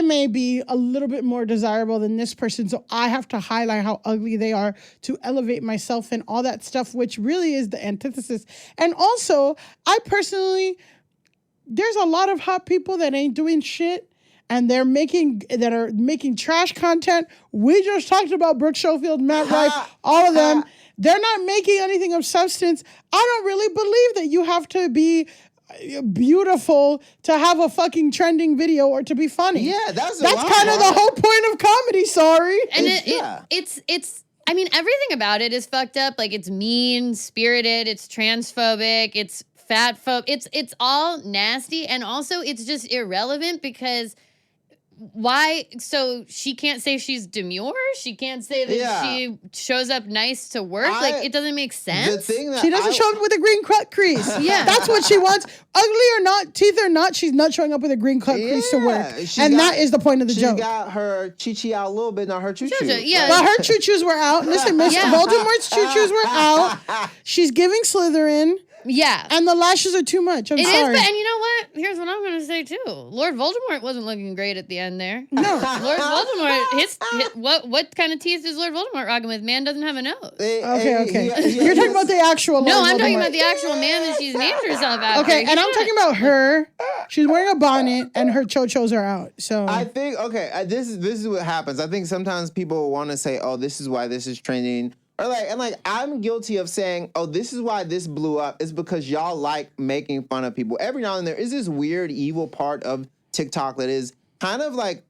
may be a little bit more desirable than this person, so I have to highlight how ugly they are to elevate myself and all that stuff, which really is the antithesis. And also, I personally, there's a lot of hot people that ain't doing shit and are making trash content. We just talked about Brooke, Schofield, Matt Rife, all of them. They're not making anything of substance. I don't really believe that you have to be beautiful to have a fucking trending video or to be funny. Yeah, that's kind of the whole point of comedy. Sorry, and it's. I mean, everything about it is fucked up. Like, it's mean spirited. It's transphobic. It's fat phobic. It's all nasty, and also it's just irrelevant because. Why? So she can't say she's demure? She can't say that she shows up nice to work? Like, it doesn't make sense. The thing that she doesn't show up with a green cut crease. Yeah. That's what she wants. Ugly or not, teeth or not, she's not showing up with a green cut crease to work. That is the point of the joke. She got her chi-chi out a little bit, not her choo-choo. Yeah. But her choo-choos were out. Listen, Miss Voldemort's choo-choos were out. She's giving Slytherin. Yeah. And the lashes are too much. I'm sorry. But, and you know what? Here's what I'm going to say, too. Lord Voldemort wasn't looking great at the end there. No. Lord Voldemort, what kind of teeth is Lord Voldemort rocking with? Man doesn't have a nose. Okay. You're talking about the actual Lord I'm Voldemort. talking about the actual man that she's named herself after. Okay, and I'm talking about her. She's wearing a bonnet, and her cho-chos are out. So I think, this is what happens. I think sometimes people want to say, oh, this is why this is trending, Or I'm guilty of saying, oh, this is why this blew up. It's because y'all like making fun of people. Every now and then there is this weird, evil part of TikTok that is kind of like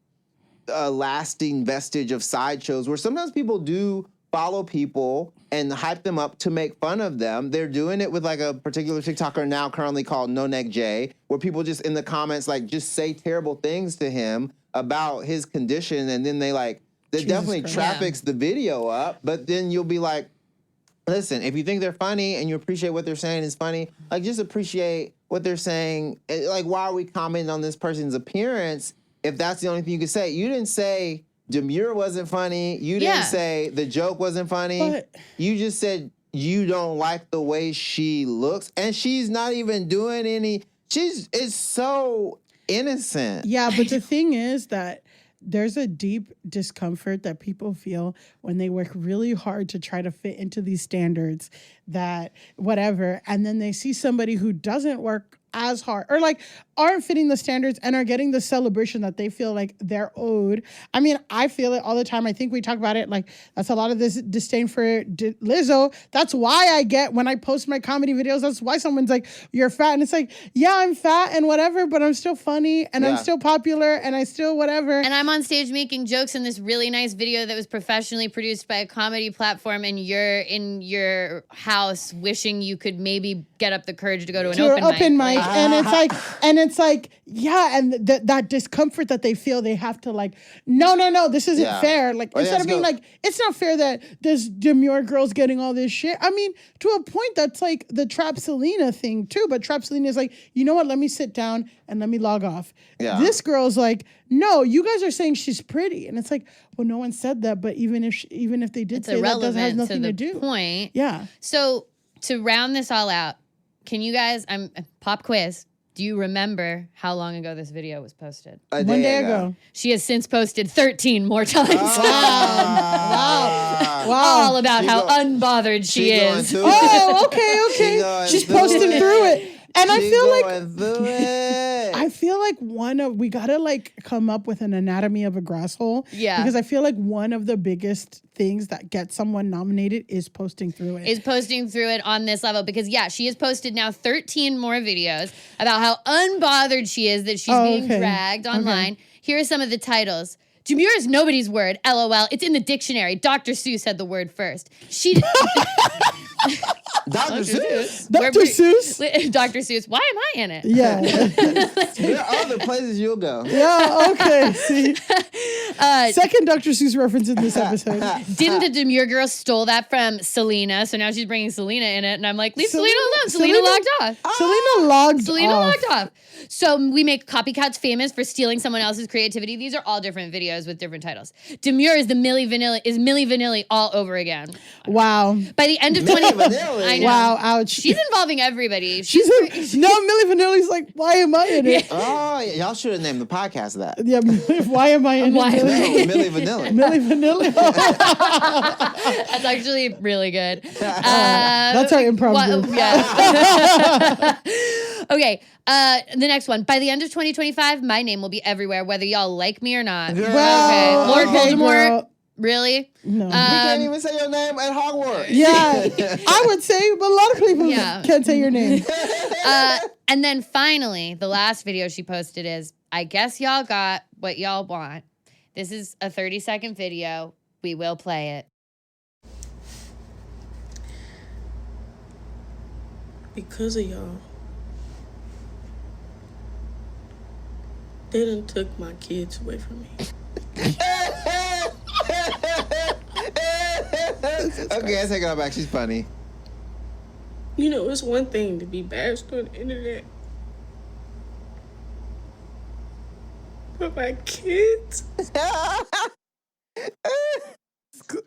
a lasting vestige of sideshows where sometimes people do follow people and hype them up to make fun of them. They're doing it with like a particular TikToker now currently called No Neck Jay, where people just in the comments like just say terrible things to him about his condition, and then they definitely traffics the video up, but then you'll be like, listen, if you think they're funny and you appreciate what they're saying is funny, like just appreciate what they're saying. Like, why are we commenting on this person's appearance if that's the only thing you can say? You didn't say Demure wasn't funny. You didn't say the joke wasn't funny. But you just said you don't like the way she looks, and she's not even doing any. It's so innocent. Yeah, but the thing is that there's a deep discomfort that people feel when they work really hard to try to fit into these standards that whatever, and then they see somebody who doesn't work as hard or like aren't fitting the standards and are getting the celebration that they feel like they're owed. I mean, I feel it all the time. I think we talk about it, like that's a lot of this disdain for Lizzo. That's why I get when I post my comedy videos, that's why someone's like, you're fat. And it's like, yeah, I'm fat and whatever, but I'm still funny and I'm still popular and I still whatever. And I'm on stage making jokes in this really nice video that was professionally produced by a comedy platform, and you're in your house wishing you could maybe get up the courage to go to an open mic. And it's like, yeah, and that discomfort that they feel, they have to like, no, this isn't fair. Like, instead of being like, it's not fair that this Demure girl's getting all this shit. I mean, to a point, that's like the Trap Selyna thing too. But Trap Selyna is like, you know what? Let me sit down and let me log off. Yeah. This girl's like, no, you guys are saying she's pretty, and it's like, well, no one said that. But even if they did say that, has nothing to do. Point. Yeah. So to round this all out, can you guys, pop quiz, do you remember how long ago this video was posted? One day ago. She has since posted 13 more times. Wow. All about how unbothered she is. Oh, okay. She's posting through it. And I feel like we gotta like come up with an anatomy of a grasshole. Yeah. Because I feel like one of the biggest things that gets someone nominated is posting through it. Is posting through it on this level. Because she has posted now 13 more videos about how unbothered she is that she's being dragged online. Okay. Here are some of the titles. Demure is nobody's word. LOL. It's in the dictionary. Dr. Seuss had the word first. Dr. Seuss? Dr. Seuss? Dr. Seuss. Why am I in it? Yeah. There are other places you'll go. Yeah, okay. See? Second Dr. Seuss reference in this episode. Didn't the Demure girl stole that from Selyna? So now she's bringing Selyna in it. And I'm like, leave Selyna alone. Selyna logged off. Selyna logged off. So we make copycats famous for stealing someone else's creativity. These are all different videos with different titles. Demure is Milli Vanilli all over again. Wow. By the end of 20... I know. Wow, ouch. She's involving everybody. No, Milli Vanilli's like, why am I in it? Oh, y'all should have named the podcast that. Yeah, why am I in it? Milli Vanilli. Milli Vanilli. That's actually really good. That's our improv group. Yeah. Okay, the next one. By the end of 2025, my name will be everywhere, whether y'all like me or not. Well, Lord Voldemort. Girl. Really? No. We can't even say your name at Hogwarts. Yeah, I would say, but a lot of people can't say your name. And then finally, the last video she posted is, I guess y'all got what y'all want. This is a 30-second video. We will play it. Because of y'all, they done took my kids away from me. Okay, I take it all back. She's funny. You know, it's one thing to be bashed on the internet, but my kids.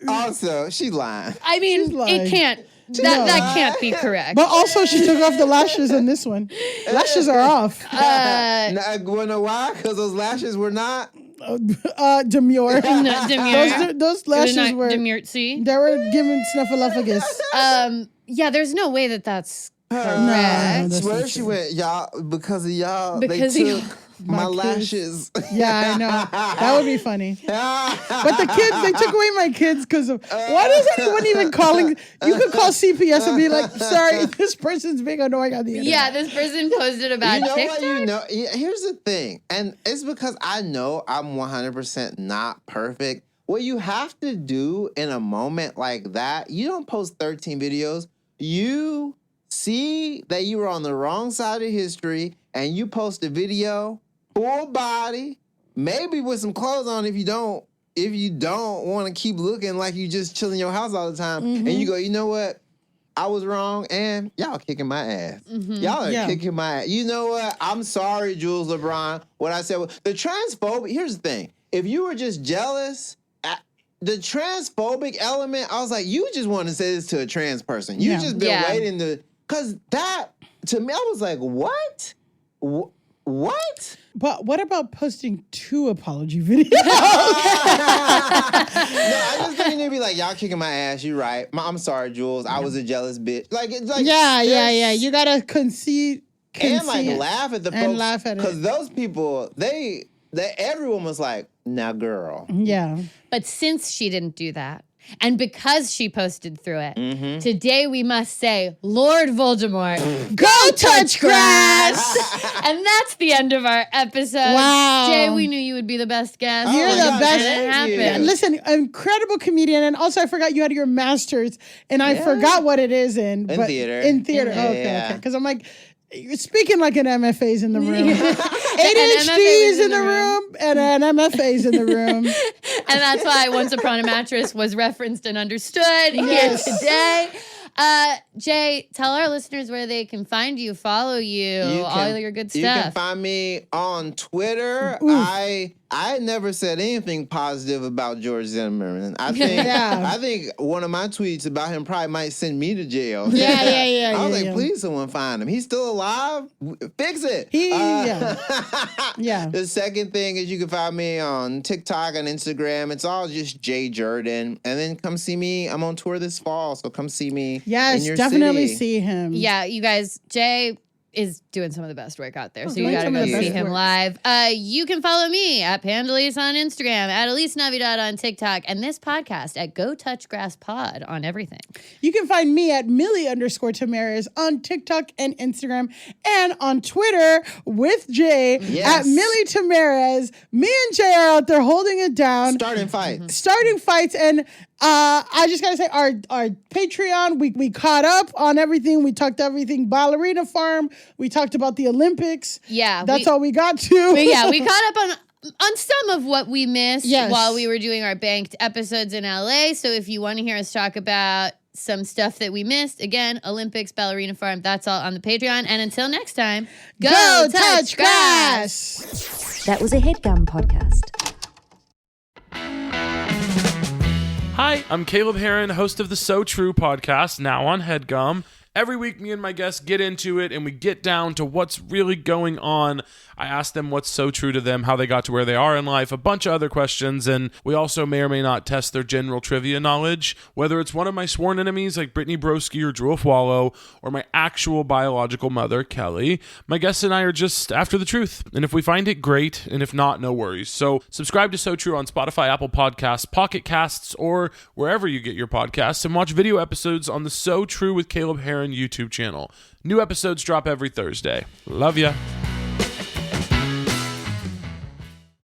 Also, she's lying. I mean, it can't. That can't be correct. But also, she took off the lashes on this one. Lashes are off. Wanna know why? Because those lashes were not. Demure. Demure. Those lashes were Demure. See, they were given snuffleupagus. Yeah, there's no way that's correct. No, Where she went, y'all, because of y'all, because they took my kids. lashes. Yeah, I know. That would be funny. But the kids, they took away my kids because of, why is anyone even calling? You could call CPS and be like, sorry, this person's being annoying on the internet. Yeah, this person posted about TikTok. Here's the thing, and it's because I know I'm 100% not perfect. What you have to do in a moment like that, you don't post 13 videos. You see that you were on the wrong side of history, and you post a video, full body, maybe with some clothes on if you don't want to keep looking like you just chilling in your house all the time. And you go, you know what? I was wrong, and y'all kicking my ass. Y'all are kicking my ass. You know what? I'm sorry, Jules LeBron. What I said was, the transphobic, here's the thing. If you were just jealous, the transphobic element, I was like, you just want to say this to a trans person. You just been waiting to, because that, to me, I was like, what? What? But what about posting 2 apology videos? No, I just think you need to be like, y'all kicking my ass. You right. I'm sorry, Jules. I was a jealous bitch. Like, it's like, yeah. You gotta concede and like laugh at the folks, and laugh at it. because those people, they everyone was like, now, girl. Yeah. But since she didn't do that, and because she posted through it, today we must say, Lord Voldemort, go touch grass! And that's the end of our episode. Wow. Jay, we knew you would be the best guest. You're the best. And it happened. Listen, incredible comedian, and also I forgot you had your master's, and I forgot what it is in theater. In theater. Okay. Because I'm like, you're speaking like an MFA's in the room. ADHD's in the room, and an MFA's in the room. And that's why Once Upon a Mattress was referenced and understood here today. Jay, tell our listeners where they can find you, follow you, all your good stuff. You can find me on Twitter. I never said anything positive about George Zimmerman. I think one of my tweets about him probably might send me to jail. Yeah. I was like, please, someone find him. He's still alive. Fix it. The second thing is you can find me on TikTok and Instagram. It's all just Jay Jurden. And then come see me. I'm on tour this fall, so come see me. Yes, in your definitely city. see him. Yeah, you guys, Jay is doing some of the best work out there, so you gotta go see him live. You can follow me at Pandalise on Instagram, at Elise Navidad on TikTok, and this podcast at Go Touch Grass Pod on everything. You can find me at Millie_Tamaris on TikTok and Instagram, and on Twitter with Jay at Millie Tamaris. Me and Jay are out there holding it down. Starting fights. And I just gotta say, our Patreon, we caught up on everything. We talked everything Ballerina Farm. We talked about the Olympics. Yeah, that's all we got to. But yeah, we caught up on some of what we missed while we were doing our banked episodes in LA. So if you want to hear us talk about some stuff that we missed, again, Olympics, Ballerina Farm, that's all on the Patreon. And until next time, go touch grass. That was a HeadGum podcast. Hi, I'm Caleb Heron, host of the So True podcast, now on HeadGum. Every week, me and my guests get into it, and we get down to what's really going on. I ask them what's so true to them, how they got to where they are in life, a bunch of other questions, and we also may or may not test their general trivia knowledge, whether it's one of my sworn enemies like Brittany Broski or Drew Wallow, or my actual biological mother, Kelly. My guests and I are just after the truth, and if we find it, great, and if not, no worries. So subscribe to So True on Spotify, Apple Podcasts, Pocket Casts, or wherever you get your podcasts, and watch video episodes on the So True with Caleb Heron YouTube channel. New episodes drop every Thursday. Love ya.